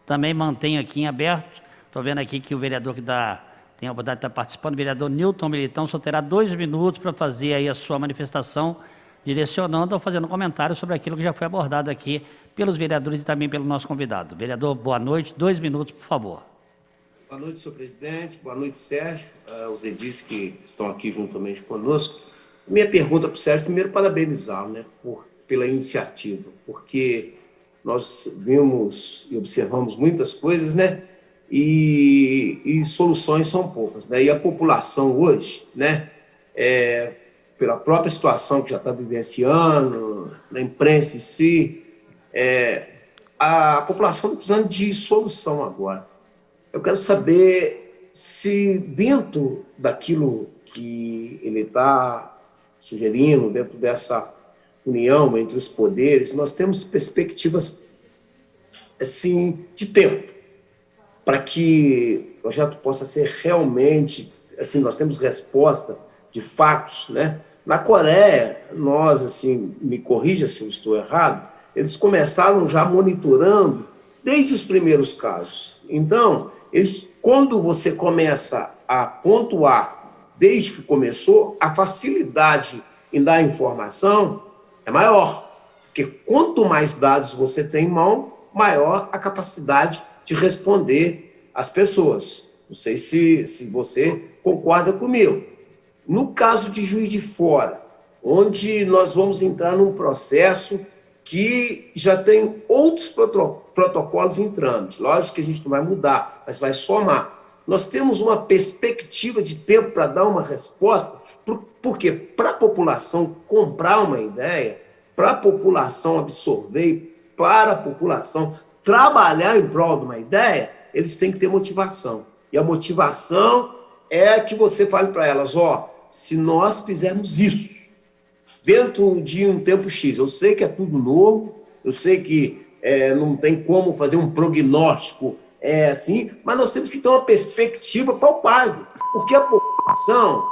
Também mantenho aqui em aberto, estou vendo aqui que o vereador que tem a oportunidade de estar participando, o vereador Newton Militão, só terá 2 minutos para fazer aí a sua manifestação, direcionando ou fazendo comentário sobre aquilo que já foi abordado aqui pelos vereadores e também pelo nosso convidado. Vereador, boa noite, 2 minutos, por favor. Boa noite, senhor presidente. Boa noite, Sérgio. Os edis que estão aqui juntamente conosco. Minha pergunta para o Sérgio, primeiro, parabenizá-lo, né, pela iniciativa, porque nós vimos e observamos muitas coisas, né, e soluções são poucas, né, e a população hoje, né, pela própria situação que já está vivenciando, na imprensa em si, a população está precisando de solução agora. Eu quero saber se dentro daquilo que ele está sugerindo, dentro dessa união entre os poderes, nós temos perspectivas assim, de tempo, para que o projeto possa ser realmente, assim, nós temos resposta de fatos, né? Na Coreia, nós, assim, me corrija se eu estou errado, eles começaram já monitorando desde os primeiros casos. Então, quando você começa a pontuar desde que começou, a facilidade em dar informação é maior, porque quanto mais dados você tem em mão, maior a capacidade de responder às pessoas. Não sei se você concorda comigo. No caso de Juiz de Fora, onde nós vamos entrar num processo que já tem outros protocolos em trâmite. Lógico que a gente não vai mudar, mas vai somar. Nós temos uma perspectiva de tempo para dar uma resposta, porque para a população comprar uma ideia, para a população absorver, para a população trabalhar em prol de uma ideia, eles têm que ter motivação. E a motivação é que você fale para elas, se nós fizermos isso, dentro de um tempo X, eu sei que é tudo novo, eu sei que não tem como fazer um prognóstico assim, mas nós temos que ter uma perspectiva palpável, porque a população,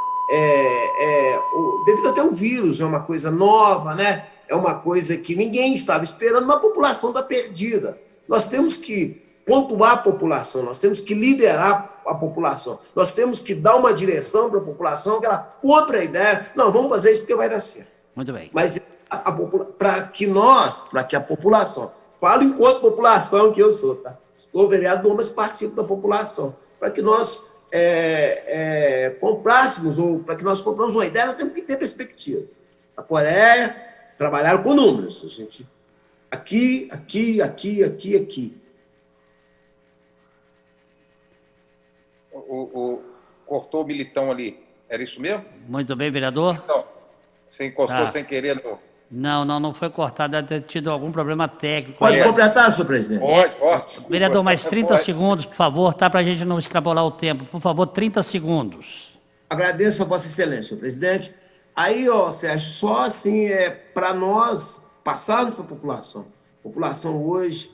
devido até ao vírus, é uma coisa nova, né? É uma coisa que ninguém estava esperando, uma população está perdida. Nós temos que pontuar a população, nós temos que liderar a população, nós temos que dar uma direção para a população, que ela compre a ideia, não, vamos fazer isso porque vai dar certo. Muito bem. Mas para que a população, falo enquanto população que eu sou, tá? Estou vereador, mas participo da população, para que nós comprássemos, ou para que nós compramos uma ideia, nós temos que ter perspectiva. A Coreia trabalharam com números, a gente, aqui. Cortou o Militão ali. Era isso mesmo? Muito bem, vereador. Não. Você encostou sem querer no... Não foi cortado, deve ter tido algum problema técnico. Pode completar, senhor presidente? Pode. Vereador, mais 30 segundos, por favor, tá? Para a gente não extrapolar o tempo. Por favor, 30 segundos. Agradeço a Vossa Excelência, senhor presidente. Aí, Sérgio, só assim, para nós passarmos para a população. A população hoje,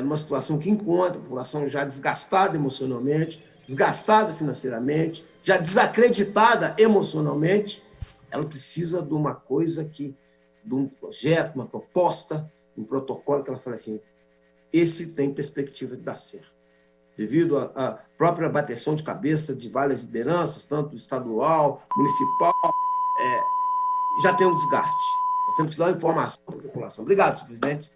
numa situação que encontra, a população já desgastada emocionalmente, desgastada financeiramente, já desacreditada emocionalmente, ela precisa de uma coisa de um projeto, uma proposta, um protocolo que ela fala assim, esse tem perspectiva de dar certo. Devido à própria bateção de cabeça de várias lideranças, tanto estadual, municipal, já tem um desgaste. Nós temos que dar informação para a população. Obrigado, senhor presidente.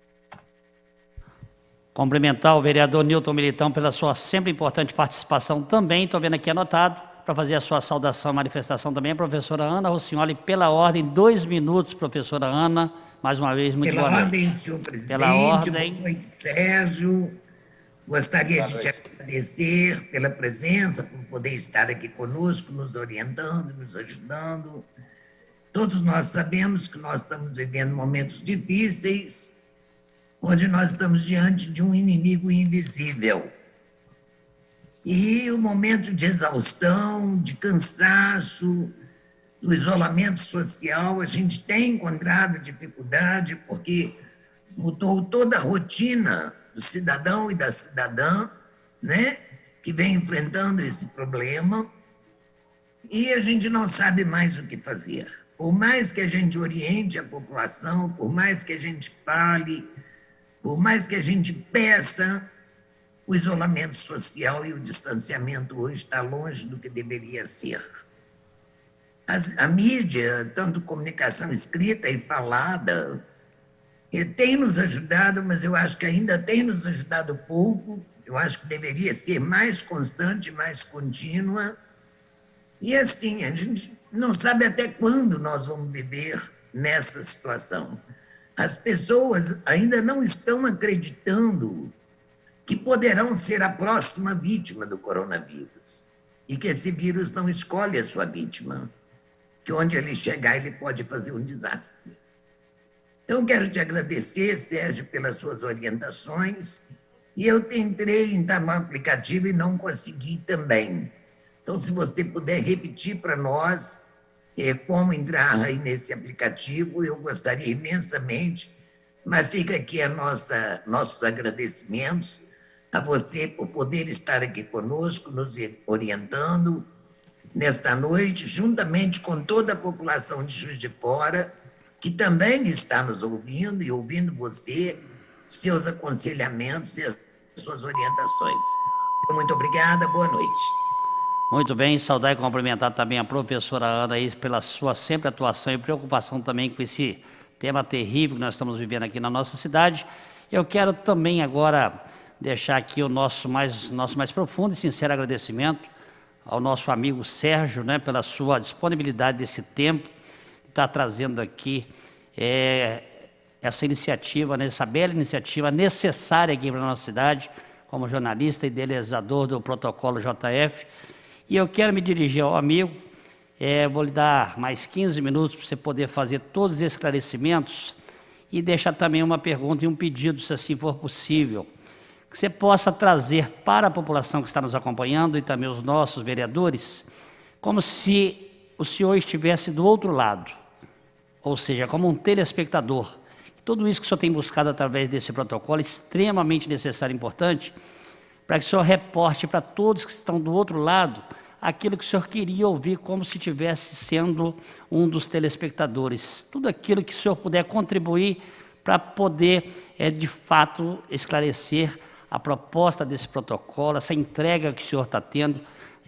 Cumprimentar o vereador Nilton Militão pela sua sempre importante participação também. Estou vendo aqui anotado, para fazer a sua saudação e manifestação também, a professora Ana Rossignoli, pela ordem, 2 minutos, professora Ana. Mais uma vez, muito boa noite. Pela ordem, senhor presidente. Pela ordem. Boa noite, Sérgio. Gostaria de te agradecer pela presença, por poder estar aqui conosco, nos orientando, nos ajudando. Todos nós sabemos que nós estamos vivendo momentos difíceis, onde nós estamos diante de um inimigo invisível. E o momento de exaustão, de cansaço, do isolamento social, a gente tem encontrado dificuldade, porque mudou toda a rotina do cidadão e da cidadã, né, que vem enfrentando esse problema, e a gente não sabe mais o que fazer. Por mais que a gente oriente a população, por mais que a gente fale, por mais que a gente peça, o isolamento social e o distanciamento hoje está longe do que deveria ser. A mídia, tanto comunicação escrita e falada, tem nos ajudado, mas eu acho que ainda tem nos ajudado pouco, Eu acho que deveria ser mais constante, mais contínua. E assim, a gente não sabe até quando nós vamos viver nessa situação. As pessoas ainda não estão acreditando que poderão ser a próxima vítima do coronavírus e que esse vírus não escolhe a sua vítima, que onde ele chegar ele pode fazer um desastre. Então, quero te agradecer, Sérgio, pelas suas orientações, e eu tentei entrar no aplicativo e não consegui também. Então, se você puder repetir para nós como entrar aí nesse aplicativo, eu gostaria imensamente, mas fica aqui nossos agradecimentos a você por poder estar aqui conosco, nos orientando nesta noite, juntamente com toda a população de Juiz de Fora, que também está nos ouvindo e ouvindo você, seus aconselhamentos e as suas orientações. Muito obrigada, boa noite. Muito bem, saudar e cumprimentar também a professora Ana aí pela sua sempre atuação e preocupação também com esse tema terrível que nós estamos vivendo aqui na nossa cidade. Eu quero também agora deixar aqui o nosso mais profundo e sincero agradecimento ao nosso amigo Sérgio, né, pela sua disponibilidade desse tempo, que está trazendo aqui essa iniciativa, né, essa bela iniciativa necessária aqui para a nossa cidade, como jornalista e idealizador do protocolo JF. E eu quero me dirigir ao amigo, vou lhe dar mais 15 minutos para você poder fazer todos os esclarecimentos e deixar também uma pergunta e um pedido, se assim for possível, que você possa trazer para a população que está nos acompanhando e também os nossos vereadores, como se o senhor estivesse do outro lado, ou seja, como um telespectador. Tudo isso que o senhor tem buscado através desse protocolo, extremamente necessário e importante, para que o senhor reporte para todos que estão do outro lado aquilo que o senhor queria ouvir, como se estivesse sendo um dos telespectadores. Tudo aquilo que o senhor puder contribuir para poder, de fato, esclarecer a proposta desse protocolo, essa entrega que o senhor está tendo,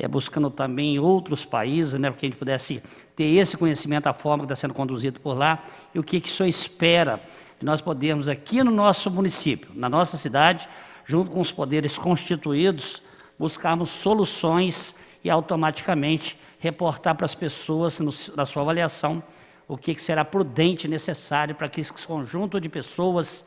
buscando também em outros países, né, para que a gente pudesse ter esse conhecimento, a forma que está sendo conduzido por lá, e o que o senhor espera de nós podermos aqui no nosso município, na nossa cidade, junto com os poderes constituídos, buscarmos soluções e automaticamente reportar para as pessoas, na sua avaliação, o que será prudente e necessário para que esse conjunto de pessoas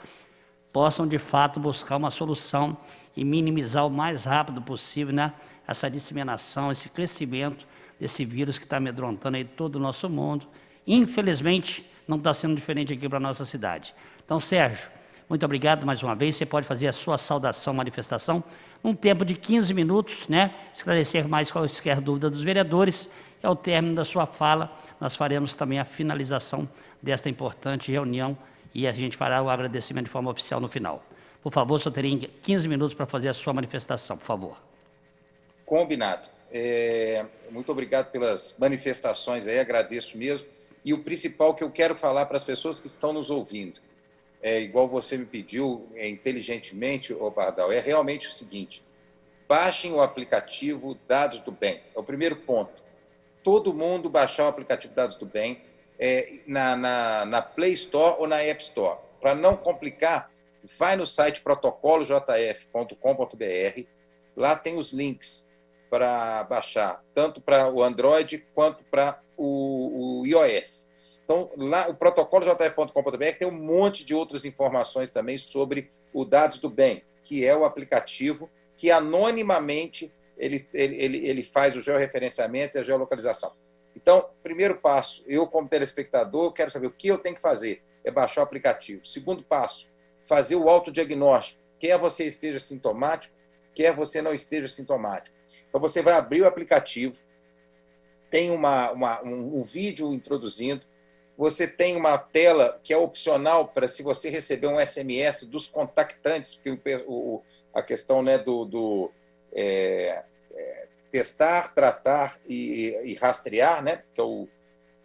possam, de fato, buscar uma solução e minimizar o mais rápido possível, né, essa disseminação, esse crescimento desse vírus que está amedrontando aí todo o nosso mundo. Infelizmente, não está sendo diferente aqui para a nossa cidade. Então, Sérgio, muito obrigado mais uma vez. Você pode fazer a sua saudação, manifestação, num tempo de 15 minutos, né? Esclarecer mais qualquer dúvida dos vereadores. E ao término da sua fala, nós faremos também a finalização desta importante reunião e a gente fará o agradecimento de forma oficial no final. Por favor, só teria 15 minutos para fazer a sua manifestação, por favor. Combinado. Muito obrigado pelas manifestações aí, agradeço mesmo. E o principal que eu quero falar para as pessoas que estão nos ouvindo, igual você me pediu inteligentemente, Bardal, é realmente o seguinte: baixem o aplicativo Dados do Bem. É o primeiro ponto. Todo mundo baixar o aplicativo Dados do Bem na Play Store ou na App Store. Para não complicar, vai no site protocolojf.com.br, lá tem os links para baixar, tanto para o Android quanto para o iOS. Então, lá, o protocolojf.com.br tem um monte de outras informações também sobre o Dados do Bem, que é o aplicativo que anonimamente ele faz o georreferenciamento e a geolocalização. Então, primeiro passo, eu como telespectador quero saber o que eu tenho que fazer, é baixar o aplicativo. Segundo passo, fazer o autodiagnóstico, quer você esteja sintomático, quer você não esteja sintomático. Então, você vai abrir o aplicativo, tem um vídeo introduzindo, você tem uma tela que é opcional para se você receber um SMS dos contactantes, porque a questão, né, testar, tratar e rastrear, né,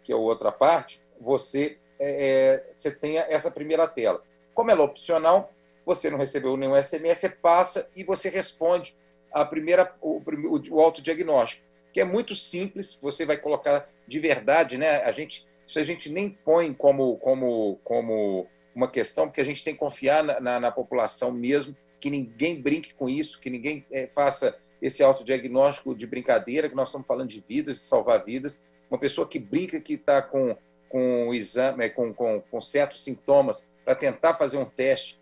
que é a outra parte, você tem essa primeira tela. Como ela é opcional, você não recebeu nenhum SMS, você passa e você responde o autodiagnóstico, que é muito simples, você vai colocar de verdade, né? Isso a gente nem põe como uma questão, porque a gente tem que confiar na população mesmo, que ninguém brinque com isso, que ninguém faça esse autodiagnóstico de brincadeira, que nós estamos falando de vidas, de salvar vidas. Uma pessoa que brinca que está com exame, com certos sintomas, para tentar fazer um teste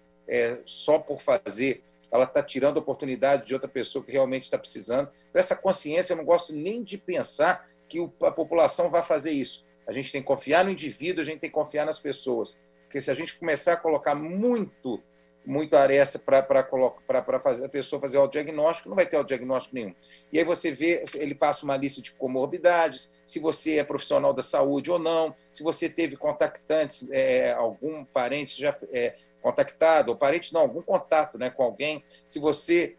só por fazer, ela está tirando a oportunidade de outra pessoa que realmente está precisando. Então, essa consciência, eu não gosto nem de pensar que a população vai fazer isso. A gente tem que confiar no indivíduo, a gente tem que confiar nas pessoas. Porque se a gente começar a colocar muito aresta para fazer a pessoa fazer o diagnóstico, não vai ter o diagnóstico nenhum. E aí você vê, ele passa uma lista de comorbidades, se você é profissional da saúde ou não, se você teve contactantes, algum parente já contactado, ou parente não, algum contato, né, com alguém, se você,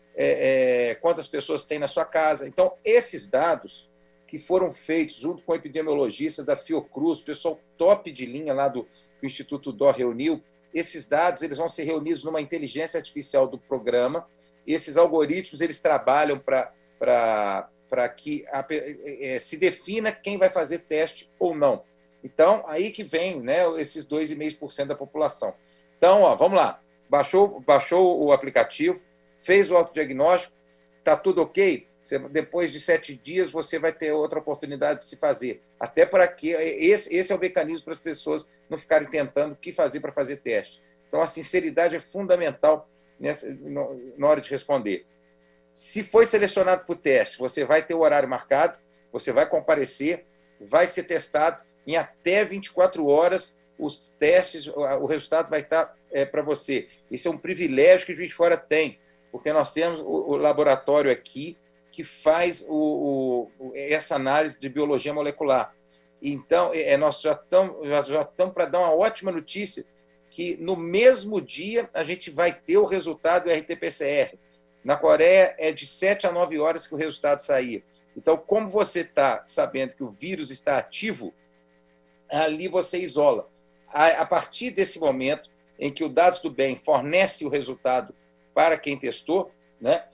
quantas pessoas tem na sua casa. Então, esses dados que foram feitos junto com epidemiologistas da Fiocruz, pessoal top de linha lá que o Instituto DOR reuniu, esses dados eles vão ser reunidos numa inteligência artificial do programa. Esses algoritmos eles trabalham para que se defina quem vai fazer teste ou não. Então, aí que vem, né, esses 2,5% da população. Então, vamos lá. Baixou o aplicativo, fez o autodiagnóstico, está tudo ok? Depois de 7 dias, você vai ter outra oportunidade de se fazer. Até para que esse é o mecanismo para as pessoas não ficarem tentando o que fazer para fazer teste. Então, a sinceridade é fundamental na hora de responder. Se foi selecionado por teste, você vai ter o horário marcado, você vai comparecer, vai ser testado, em até 24 horas, os testes, o resultado vai estar para você. Isso é um privilégio que o Juiz de Fora tem, porque nós temos o laboratório aqui, que faz essa análise de biologia molecular. Então, nós já estamos para dar uma ótima notícia, que no mesmo dia a gente vai ter o resultado do RT-PCR. Na Coreia, é de 7 a 9 horas que o resultado saía. Então, como você está sabendo que o vírus está ativo, ali você isola. A partir desse momento em que o Dados do Bem fornece o resultado para quem testou, né,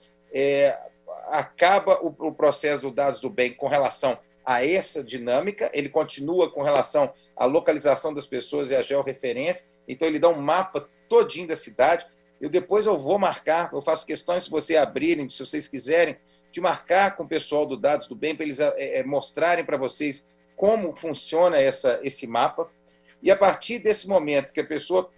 acaba o processo do Dados do Bem com relação a essa dinâmica, ele continua com relação à localização das pessoas e à georreferência, então ele dá um mapa todinho da cidade. Depois eu vou marcar, eu faço questões, se vocês abrirem, se vocês quiserem, de marcar com o pessoal do Dados do Bem, para eles mostrarem para vocês como funciona esse mapa. E a partir desse momento que a pessoa,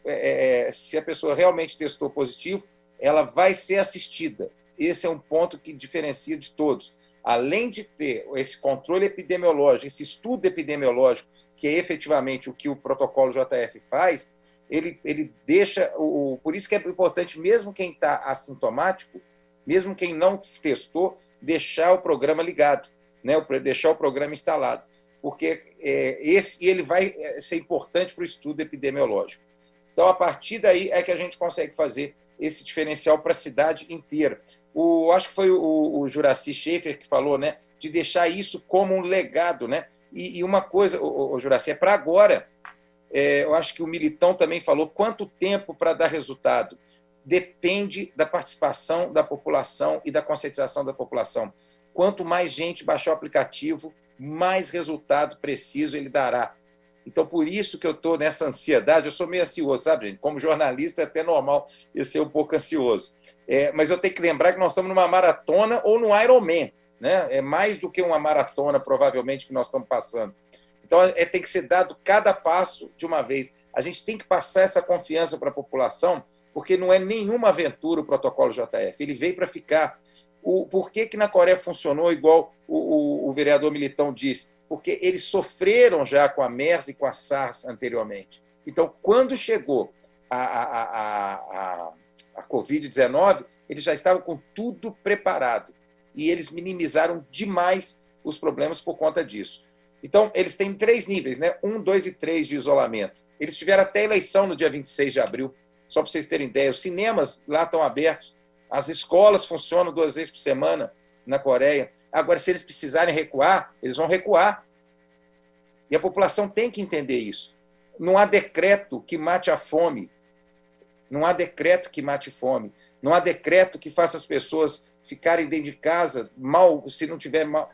se a pessoa realmente testou positivo, ela vai ser assistida. Esse é um ponto que diferencia de todos. Além de ter esse controle epidemiológico, esse estudo epidemiológico, que é efetivamente o que o protocolo JF faz, ele deixa... Por isso que é importante, mesmo quem está assintomático, mesmo quem não testou, deixar o programa ligado, né? Deixar o programa instalado, porque ele vai ser importante para o estudo epidemiológico. Então, a partir daí é que a gente consegue fazer esse diferencial para a cidade inteira. Acho que foi o Juraci Schaefer que falou, né, de deixar isso como um legado, né? E uma coisa, o Juraci, é para agora. Eu acho que o Militão também falou, quanto tempo para dar resultado? Depende da participação da população e da conscientização da população. Quanto mais gente baixar o aplicativo, mais resultado preciso ele dará. Então, por isso que eu estou nessa ansiedade. Eu sou meio ansioso, sabe, gente? Como jornalista, é até normal eu ser um pouco ansioso. Mas eu tenho que lembrar que nós estamos numa maratona ou no Ironman, né? É mais do que uma maratona, provavelmente, que nós estamos passando. Então, tem que ser dado cada passo de uma vez. A gente tem que passar essa confiança para a população, porque não é nenhuma aventura o protocolo JF. Ele veio para ficar. Por que na Coreia funcionou igual o vereador Militão disse? Porque eles sofreram já com a MERS e com a SARS anteriormente. Então, quando chegou a Covid-19, eles já estavam com tudo preparado. E eles minimizaram demais os problemas por conta disso. Então, eles têm 3 níveis, né? 1, 2 e 3 de isolamento. Eles tiveram até eleição no dia 26 de abril, só para vocês terem ideia. Os cinemas lá estão abertos. As escolas funcionam 2 vezes por semana na Coreia. Agora, se eles precisarem recuar, eles vão recuar. E a população tem que entender isso. Não há decreto que mate a fome. Não há decreto que mate fome. Não há decreto que faça as pessoas ficarem dentro de casa mal, se não tiver mal,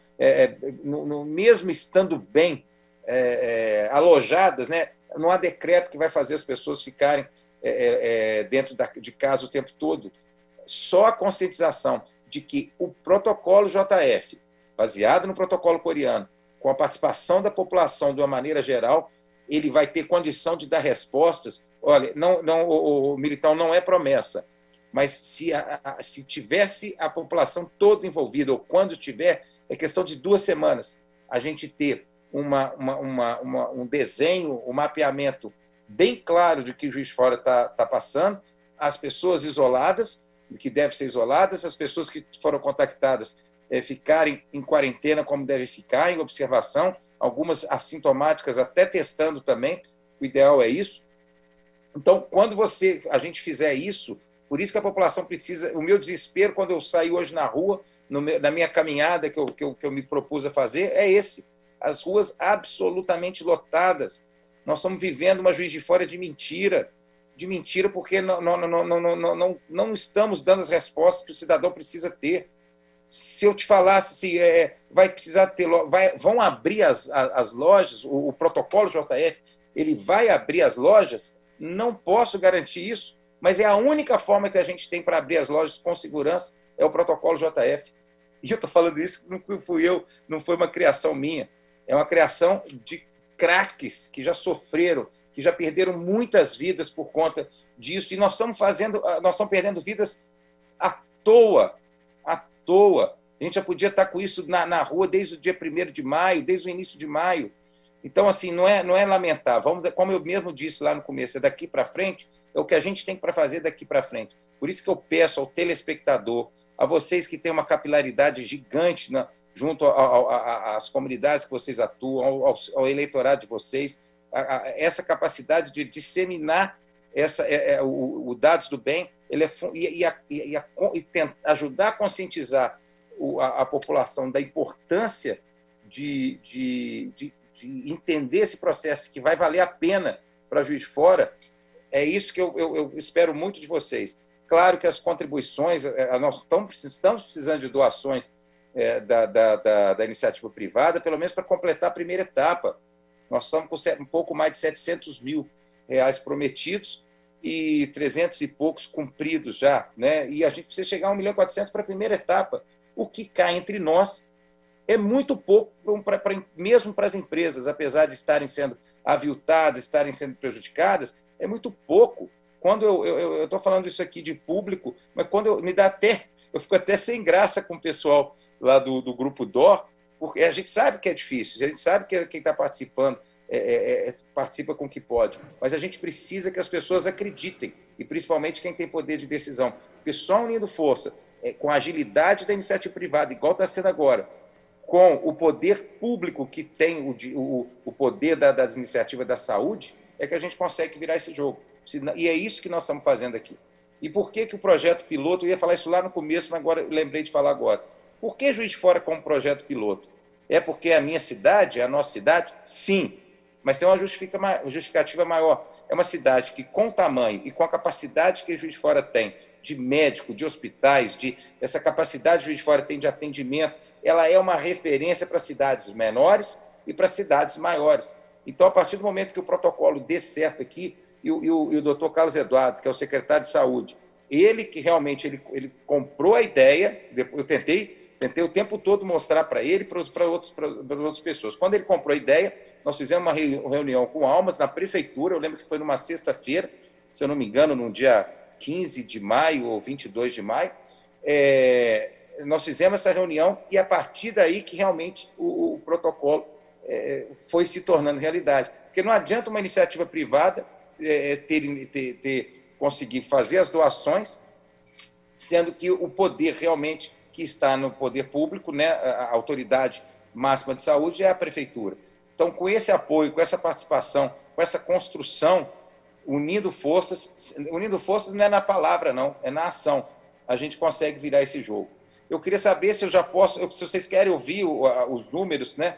mesmo estando bem alojadas, né? Não há decreto que vai fazer as pessoas ficarem dentro de casa o tempo todo. só a conscientização de que o protocolo JF, baseado no protocolo coreano, com a participação da população de uma maneira geral, ele vai ter condição de dar respostas. Olha, o Militão não é promessa, mas se tivesse a população toda envolvida, ou quando tiver, é questão de 2 semanas, a gente ter um desenho, um mapeamento bem claro de que o Juiz de Fora está passando, as pessoas isoladas, que devem ser isoladas, as pessoas que foram contactadas ficarem em quarentena como devem ficar, em observação, algumas assintomáticas até testando também, o ideal é isso. Então, quando a gente fizer isso, por isso que a população precisa, o meu desespero quando eu saio hoje na rua, na minha caminhada que eu me propus a fazer, é esse, as ruas absolutamente lotadas. Nós estamos vivendo uma Juiz de Fora de mentira porque não estamos dando as respostas que o cidadão precisa ter. Se eu te falasse vai precisar ter, vão abrir as lojas, o protocolo JF, ele vai abrir as lojas, não posso garantir isso, mas é a única forma que a gente tem para abrir as lojas com segurança, é o protocolo JF. E eu estou falando isso, não fui eu, não foi uma criação minha, é uma criação de craques que já sofreram, que já perderam muitas vidas por conta disso, e nós estamos perdendo vidas à toa. A gente já podia estar com isso na rua desde o dia 1º de maio, desde o início de maio. Então, assim, não é lamentar. Como eu mesmo disse lá no começo, é daqui para frente, é o que a gente tem para fazer daqui para frente. Por isso que eu peço ao telespectador, a vocês que têm uma capilaridade gigante junto às comunidades que vocês atuam, ao eleitorado de vocês, essa capacidade de disseminar os dados do bem, e ajudar a conscientizar a população da importância de entender esse processo que vai valer a pena para Juiz de Fora, é isso que eu espero muito de vocês. Claro que as contribuições, nós estamos precisando de doações da iniciativa privada, pelo menos para completar a primeira etapa. Nós estamos com um pouco mais de R$700 mil prometidos e 300 e poucos cumpridos já, né? E a gente precisa chegar a 1.400.000 para a primeira etapa. O que cai entre nós é muito pouco, mesmo para as empresas, apesar de estarem sendo aviltadas, estarem sendo prejudicadas, é muito pouco. Quando eu estou falando isso aqui de público, mas quando eu fico até sem graça com o pessoal lá do Grupo Dó, porque a gente sabe que é difícil, a gente sabe que quem está participando participa com o que pode, mas a gente precisa que as pessoas acreditem, e principalmente quem tem poder de decisão, porque só unindo força, com a agilidade da iniciativa privada, igual está sendo agora, com o poder público que tem o poder das iniciativas da saúde, é que a gente consegue virar esse jogo. E é isso que nós estamos fazendo aqui. E por que o projeto piloto, eu ia falar isso lá no começo, mas agora eu lembrei de falar agora. Por que Juiz de Fora como projeto piloto? É porque é a minha cidade, é a nossa cidade? Sim, mas tem uma justificativa maior. É uma cidade que, com o tamanho e com a capacidade que Juiz de Fora tem, de médico, de hospitais, essa capacidade que Juiz de Fora tem de atendimento, ela é uma referência para cidades menores e para cidades maiores. Então, a partir do momento que o protocolo dê certo aqui, e o doutor Carlos Eduardo, que é o secretário de Saúde, ele que realmente ele comprou a ideia, eu tentei o tempo todo mostrar para ele e para outras pessoas. Quando ele comprou a ideia, nós fizemos uma reunião com Almas na prefeitura, eu lembro que foi numa sexta-feira, se eu não me engano, num dia 15 de maio ou 22 de maio, nós fizemos essa reunião e a partir daí que realmente o protocolo foi se tornando realidade. Porque não adianta uma iniciativa privada conseguir fazer as doações, sendo que o poder realmente que está no poder público, né, a autoridade máxima de saúde é a prefeitura. Então, com esse apoio, com essa participação, com essa construção, unindo forças não é na palavra, não, é na ação. A gente consegue virar esse jogo. Eu queria saber se eu já posso, se vocês querem ouvir os números, né,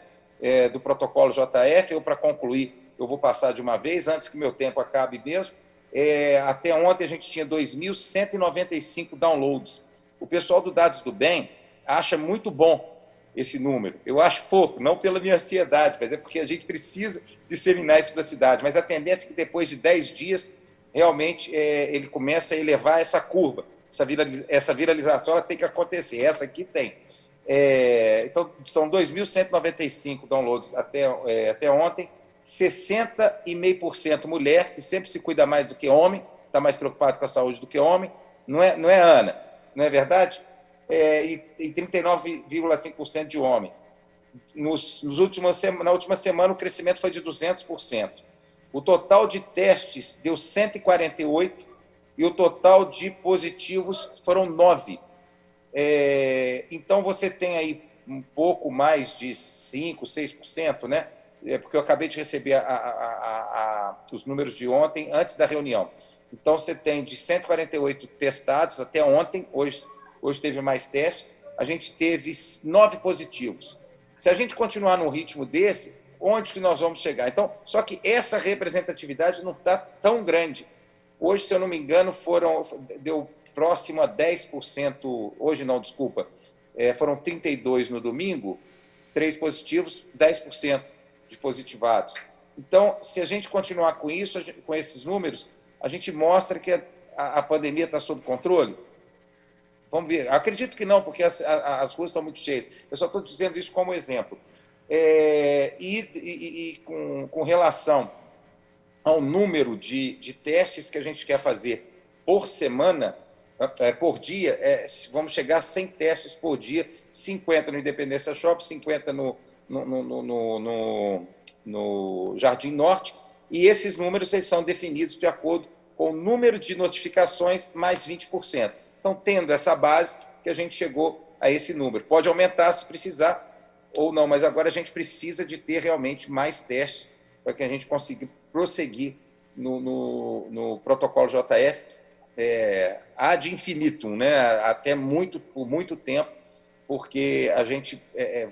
do protocolo JF, ou para concluir, eu vou passar de uma vez, antes que o meu tempo acabe mesmo. Até ontem a gente tinha 2.195 downloads. O pessoal do Dados do Bem acha muito bom esse número. Eu acho pouco, não pela minha ansiedade, mas é porque a gente precisa disseminar isso para a cidade. Mas a tendência é que depois de 10 dias, realmente, ele começa a elevar essa curva. essa viralização ela tem que acontecer, essa aqui tem. Então, são 2.195 downloads até ontem, 60,5% mulher, que sempre se cuida mais do que homem, está mais preocupado com a saúde do que homem, não é, Ana? Não é verdade? E 39,5% de homens. Na última semana, o crescimento foi de 200%. O total de testes deu 148 e o total de positivos foram 9. Então, você tem aí um pouco mais de 5%, 6%, né? Porque eu acabei de receber os números de ontem, antes da reunião. Então, você tem de 148 testados até ontem, hoje teve mais testes, a gente teve 9 positivos. Se a gente continuar num ritmo desse, onde que nós vamos chegar? Então, só que essa representatividade não está tão grande. Hoje, se eu não me engano, deu próximo a 10%, hoje não, desculpa, foram 32 no domingo, 3 positivos, 10% de positivados. Então, se a gente continuar com isso, com esses números, a gente mostra que a pandemia está sob controle. Vamos ver. Acredito que não, porque as ruas estão muito cheias. Eu só estou dizendo isso como exemplo. Com relação ao número de testes que a gente quer fazer por semana, por dia, vamos chegar a 100 testes por dia, 50 no Independência Shopping, 50 no Jardim Norte, e esses números eles são definidos de acordo com o número de notificações mais 20%. Então, tendo essa base, que a gente chegou a esse número. Pode aumentar se precisar ou não, mas agora a gente precisa de ter realmente mais testes para que a gente consiga prosseguir no protocolo JF ad infinitum, né? Até por muito tempo, porque a gente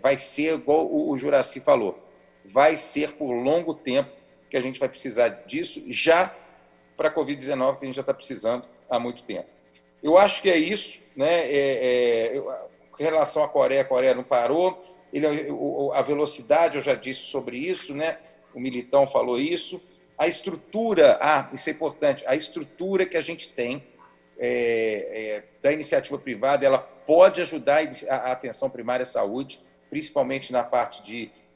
vai ser, igual o Juraci falou, vai ser por longo tempo que a gente vai precisar disso, já para a Covid-19, que a gente já está precisando há muito tempo. Eu acho que é isso, né? Com relação à Coreia, a Coreia não parou, a velocidade, eu já disse sobre isso, né? O Militão falou isso. A estrutura, isso é importante, a estrutura que a gente tem da iniciativa privada, ela pode ajudar a atenção primária à saúde, principalmente na parte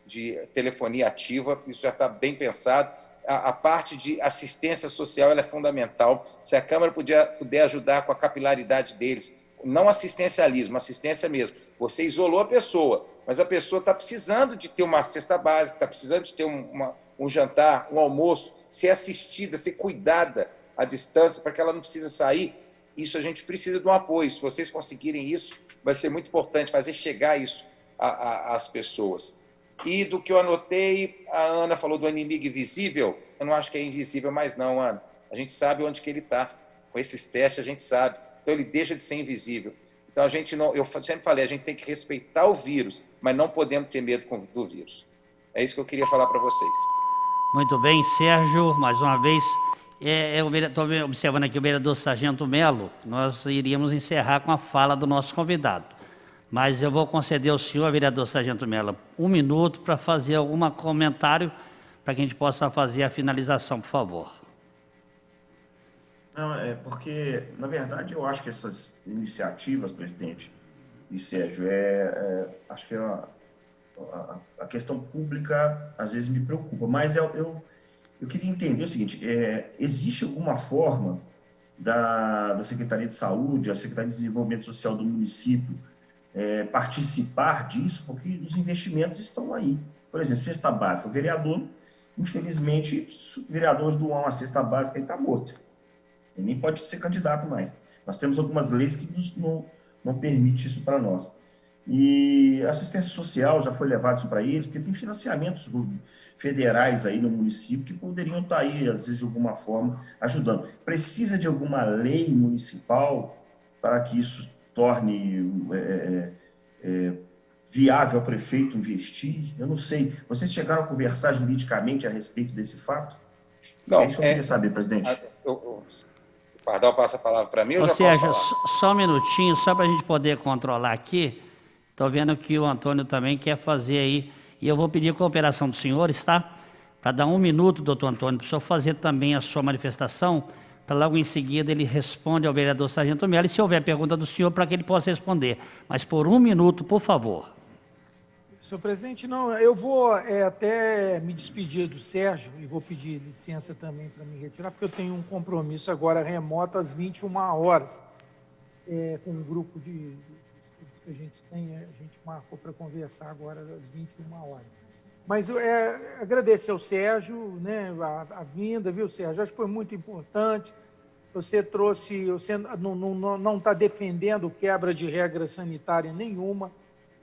de telefonia ativa, isso já está bem pensado. A parte de assistência social ela é fundamental. Se a Câmara puder ajudar com a capilaridade deles, não assistencialismo, assistência mesmo. Você isolou a pessoa, mas a pessoa está precisando de ter uma cesta básica, está precisando de ter um jantar, um almoço, ser assistida, ser cuidada à distância, para que ela não precise sair. Isso a gente precisa de um apoio. Se vocês conseguirem isso, vai ser muito importante fazer chegar isso às pessoas. E do que eu anotei, a Ana falou do inimigo invisível. Eu não acho que é invisível mais não, Ana. A gente sabe onde que ele está. Com esses testes a gente sabe. Então ele deixa de ser invisível. Então eu sempre falei, a gente tem que respeitar o vírus, mas não podemos ter medo do vírus. É isso que eu queria falar para vocês. Muito bem, Sérgio, mais uma vez. Estou observando aqui o vereador Sargento Melo. Nós iríamos encerrar com a fala do nosso convidado. Mas eu vou conceder ao senhor, vereador Sargento Mello, 1 minuto para fazer algum comentário para que a gente possa fazer a finalização, por favor. Não, porque, na verdade, eu acho que essas iniciativas, presidente e Sérgio, acho que a questão pública às vezes me preocupa, mas eu queria entender o seguinte, existe alguma forma da Secretaria de Saúde, a Secretaria de Desenvolvimento Social do município, participar disso, porque os investimentos estão aí. Por exemplo, cesta básica, o vereador, infelizmente, o vereador doar uma cesta básica ele está morto. Ele nem pode ser candidato mais. Nós temos algumas leis que não permitem isso para nós. E a assistência social já foi levado isso para eles, porque tem financiamentos federais aí no município que poderiam estar aí, às vezes, de alguma forma, ajudando. Precisa de alguma lei municipal para que isso torne viável ao prefeito investir? Eu não sei. Vocês chegaram a conversar juridicamente a respeito desse fato? Não. É isso que eu queria saber, presidente. O Pardal passa a palavra para mim, ou já Sérgio, posso falar? só um minutinho, só para a gente poder controlar aqui. Estou vendo que o Antônio também quer fazer aí, e eu vou pedir a cooperação dos senhores, tá? Para dar 1 minuto, doutor Antônio, para o senhor fazer também a sua manifestação, para logo em seguida ele responde ao vereador Sargento Mello, e se houver pergunta do senhor, para que ele possa responder. Mas por 1 minuto, por favor. Senhor presidente, não, eu vou até me despedir do Sérgio e vou pedir licença também para me retirar, porque eu tenho um compromisso agora remoto às 21 horas, com um grupo de estudos que a gente tem, a gente marcou para conversar agora às 21 horas. Mas agradecer ao Sérgio, né, a vinda, viu, Sérgio? Acho que foi muito importante. Você trouxe, você não está defendendo quebra de regra sanitária nenhuma,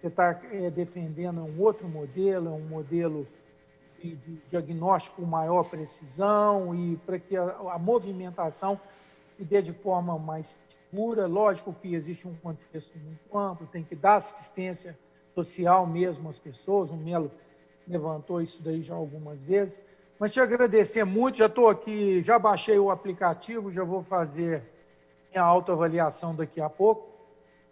você está defendendo um outro modelo, um modelo de diagnóstico com maior precisão e para que a movimentação se dê de forma mais segura. Lógico que existe um contexto muito amplo, tem que dar assistência social mesmo às pessoas, o Melo levantou isso daí já algumas vezes, mas te agradecer muito, já estou aqui, já baixei o aplicativo, já vou fazer minha autoavaliação daqui a pouco,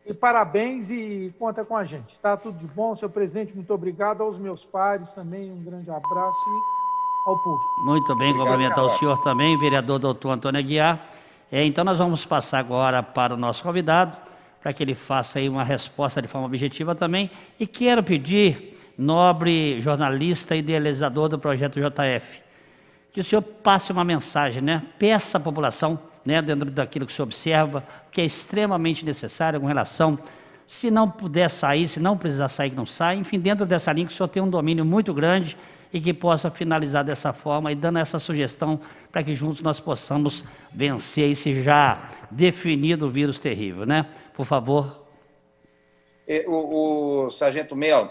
e parabéns e conta com a gente, está tudo de bom, senhor presidente, muito obrigado, aos meus pares também, um grande abraço e ao público. Muito bem, Obrigado, cumprimentar o Carlos. senhor também, vereador doutor Antônio Aguiar. Então nós vamos passar agora para o nosso convidado, para que ele faça aí uma resposta de forma objetiva também, e quero pedir, nobre jornalista e idealizador do projeto JF, que o senhor passe uma mensagem, né? Peça à população, né, dentro daquilo que o senhor observa, que é extremamente necessário com relação, se não puder sair, se não precisar sair, que não sai, enfim, dentro dessa linha que o senhor tem um domínio muito grande e que possa finalizar dessa forma e dando essa sugestão para que juntos nós possamos vencer esse já definido vírus terrível, né? Por favor. O Sargento Mello,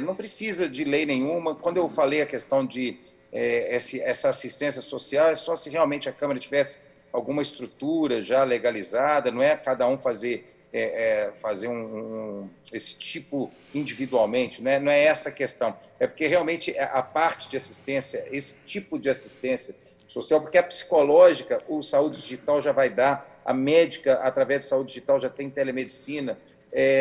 não precisa de lei nenhuma. Quando eu falei a questão de essa assistência social, é só se realmente a Câmara tivesse alguma estrutura já legalizada, não é cada um fazer esse tipo individualmente, né? Não é essa a questão. É porque realmente a parte de assistência, esse tipo de assistência social, porque a psicológica, o Saúde Digital já vai dar, a médica, através do Saúde Digital, já tem telemedicina,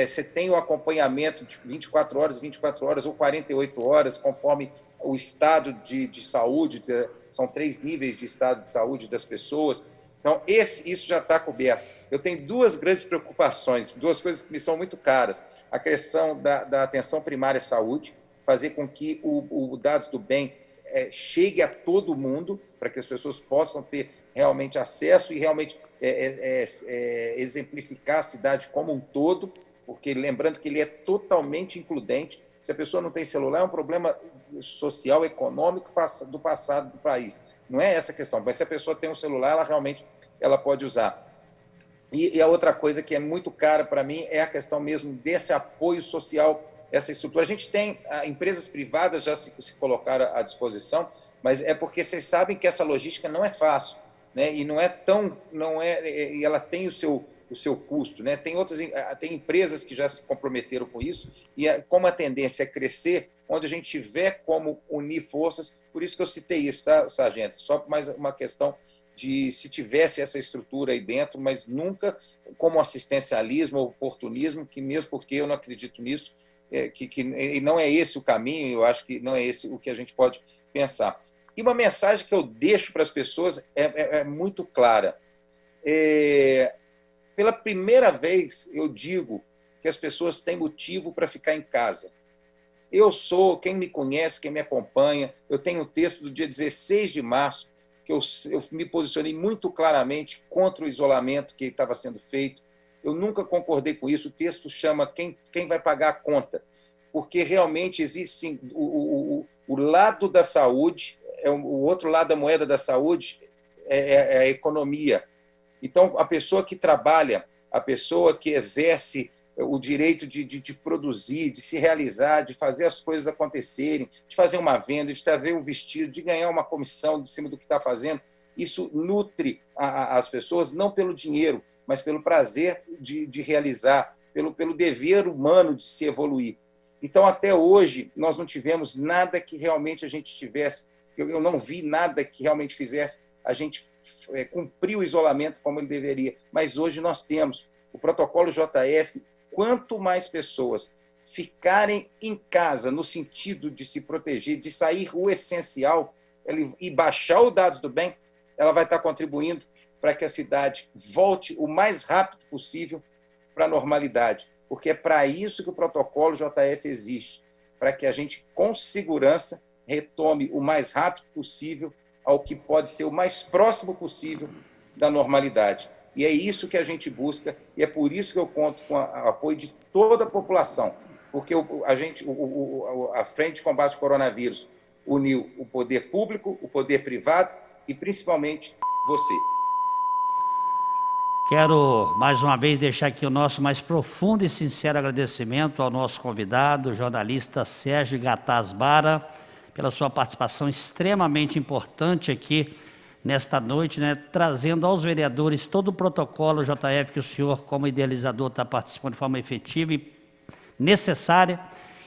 você tem o acompanhamento de 24 horas ou 48 horas, conforme o estado de saúde, são 3 níveis de estado de saúde das pessoas. Então, isso já está coberto. Eu tenho 2 grandes preocupações, 2 coisas que me são muito caras. A questão da atenção primária à saúde, fazer com que o Dados do Bem chegue a todo mundo, para que as pessoas possam ter realmente acesso e realmente exemplificar a cidade como um todo, porque lembrando que ele é totalmente includente. Se a pessoa não tem celular, é um problema social, econômico do passado do país. Não é essa a questão, mas se a pessoa tem um celular, ela realmente pode usar. E a outra coisa que é muito cara para mim é a questão mesmo desse apoio social, essa estrutura. A gente tem empresas privadas já se colocaram à disposição, mas é porque vocês sabem que essa logística não é fácil, né? E e ela tem o seu custo, né? Tem empresas que já se comprometeram com isso, e como a tendência é crescer, onde a gente tiver como unir forças, por isso que eu citei isso, tá, Sargento? Só mais uma questão de se tivesse essa estrutura aí dentro, mas nunca como assistencialismo ou oportunismo, que mesmo porque eu não acredito nisso, e não é esse o caminho, eu acho que não é esse o que a gente pode pensar. E uma mensagem que eu deixo para as pessoas é muito clara. Pela primeira vez, eu digo que as pessoas têm motivo para ficar em casa. Quem me conhece, quem me acompanha, eu tenho um texto do dia 16 de março, que eu me posicionei muito claramente contra o isolamento que estava sendo feito. Eu nunca concordei com isso. O texto chama Quem vai pagar a conta? Porque realmente existe o lado da saúde, o outro lado da moeda da saúde é a economia. Então, a pessoa que trabalha, a pessoa que exerce o direito de produzir, de se realizar, de fazer as coisas acontecerem, de fazer uma venda, de trazer um vestido, de ganhar uma comissão de cima do que está fazendo, isso nutre as pessoas não pelo dinheiro, mas pelo prazer de realizar, pelo dever humano de se evoluir. Então, até hoje, nós não tivemos nada que realmente a gente tivesse, eu não vi nada que realmente fizesse a gente cumprir o isolamento como ele deveria, mas hoje nós temos o protocolo JF. Quanto mais pessoas ficarem em casa, no sentido de se proteger, de sair o essencial e baixar os dados do bem, ela vai estar contribuindo para que a cidade volte o mais rápido possível para a normalidade, porque é para isso que o protocolo JF existe, para que a gente, com segurança, retome o mais rápido possível ao que pode ser o mais próximo possível da normalidade. E é isso que a gente busca, e é por isso que eu conto com o apoio de toda a população, porque a Frente de Combate ao Coronavírus uniu o poder público, o poder privado e, principalmente, você. Quero, mais uma vez, deixar aqui o nosso mais profundo e sincero agradecimento ao nosso convidado, o jornalista Sérgio Gataz Bara, pela sua participação extremamente importante aqui nesta noite, né, trazendo aos vereadores todo o protocolo JF que o senhor, como idealizador, está participando de forma efetiva e necessária,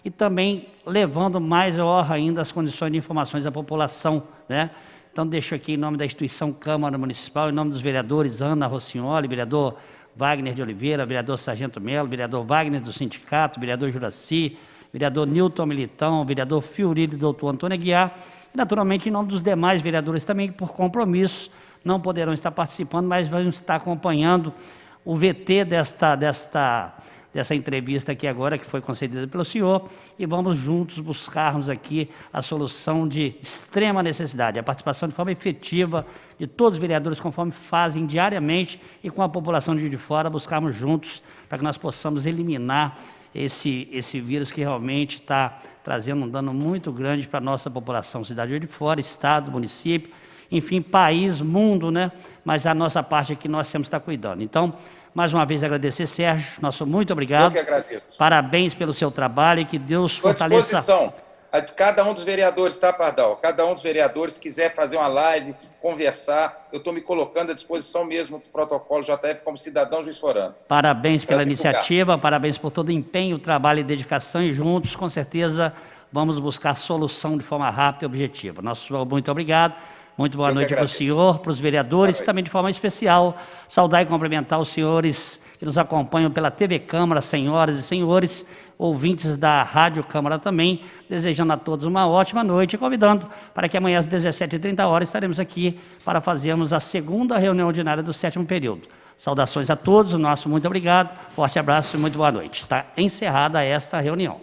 e também levando mais honra ainda as condições de informações à população, né? Então, deixo aqui em nome da instituição Câmara Municipal, em nome dos vereadores Ana Rossignoli, vereador Wagner de Oliveira, vereador Sargento Melo, vereador Wagner do Sindicato, vereador Juraci, vereador Nilton Militão, vereador Fiorílio e doutor Antônio Aguiar, e naturalmente em nome dos demais vereadores também, que por compromisso não poderão estar participando, mas vão estar acompanhando o VT dessa entrevista aqui agora, que foi concedida pelo senhor, e vamos juntos buscarmos aqui a solução de extrema necessidade, a participação de forma efetiva de todos os vereadores, conforme fazem diariamente, e com a população de Juiz de Fora, buscarmos juntos para que nós possamos eliminar esse vírus que realmente está trazendo um dano muito grande para a nossa população, cidade de Juiz de Fora, estado, município, enfim, país, mundo, né? Mas a nossa parte aqui nós temos que estar cuidando. Então, mais uma vez agradecer, Sérgio, nosso muito obrigado. Eu que agradeço. Parabéns pelo seu trabalho e que Deus Estou à fortaleça. disposição. Cada um dos vereadores, tá, Pardal? Cada um dos vereadores quiser fazer uma live, conversar, eu estou me colocando à disposição mesmo do protocolo JF como cidadão juiz-forano. Parabéns pela Para divulgar. iniciativa, parabéns por todo o empenho, trabalho e dedicação, e juntos, com certeza, vamos buscar solução de forma rápida e objetiva. Nosso muito obrigado. Muito boa noite para o senhor, para os vereadores, também de forma especial, saudar e cumprimentar os senhores que nos acompanham pela TV Câmara, senhoras e senhores, ouvintes da Rádio Câmara também, desejando a todos uma ótima noite e convidando para que amanhã às 17h30 estaremos aqui para fazermos a segunda reunião ordinária do 7º período. Saudações a todos, o nosso muito obrigado, forte abraço e muito boa noite. Está encerrada esta reunião.